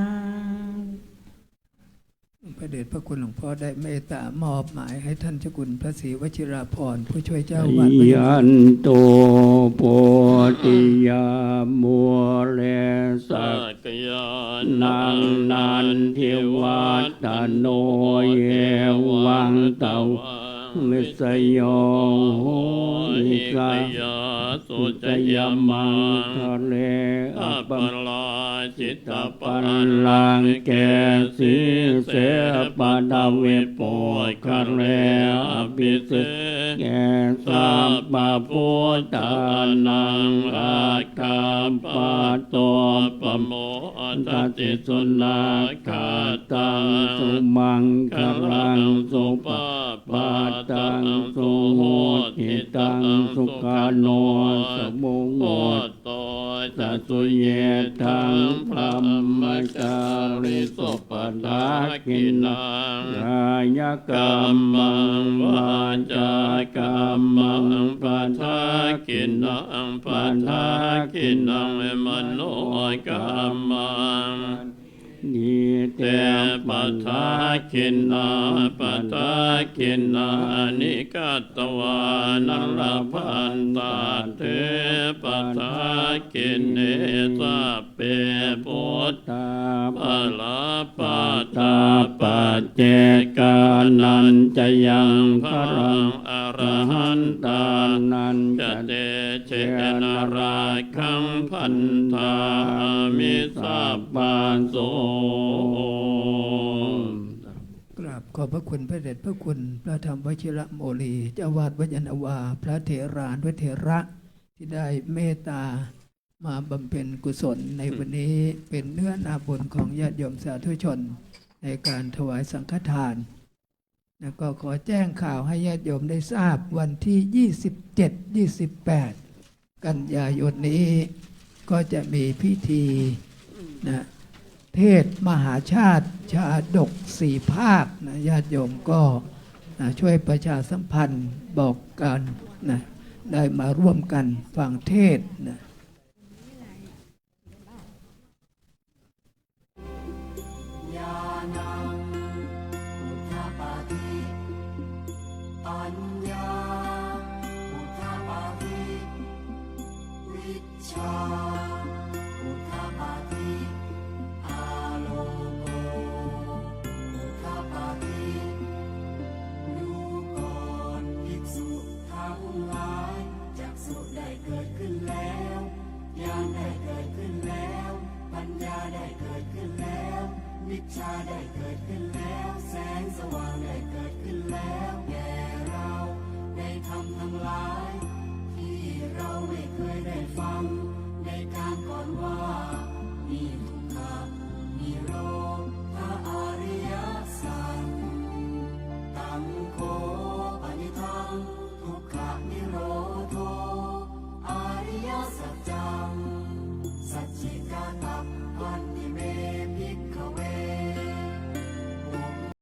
พระเดชพระคุณหลวงพ่อได้เมตตามอบหมายให้ท่านเจ้าคุณพระศรีวชิราภรณ์ผู้ช่วยเจ้าอาวาส ยันโตโพธิยามัวเลสักยานังนันทิวัตโนเยวังตวังมิสโยโหนิกายาสุจยมังคะเลอัปปลาจิตตปันลังแกสีเสปดาเวโปคะเลอภิสิแกสัพพพุทธานังอาคาปะโตปโมทัตติสุนาคาตังสุมังคลังสุปปาตังสุโหติตังสุขโนสมุโหโตจัตุเยทังพรหมจาริสุปทากินังกายกรรมังวาจากรรมังปัทากินังปัทากินังมโนกรรมังนิเตปัทากินาปัทากินานิกัตวานัลพันตาเทปัทากินเนสัพเปพุทธาภลาปัตตาปัจเจกานันจะยังพรังอรหันตานันจะเตเชนราคังพันธามิสัพพาโสกราบขอบพระคุณพระเดชพระคุณพระธรรมวชิระโมลีเจ้าวาดวัดยานนาวาพระเถรานุเถระที่ได้เมตตามาบำเพ็ญกุศลในวันนี้เป็นเนื้อนาบุญของญาติโยมสาธุชนในการถวายสังฆทานแล้วก็ขอแจ้งข่าวให้ญาติโยมได้ทราบวันที่ 27-28 กันยายนนี้ก็จะมีพิธีนะเทศมหาชาติชาดก4 ภาคนะญาติโยมก็ช่วยประชาสัมพันธ์บอกกันนะได้มาร่วมกันฟังเทศนะ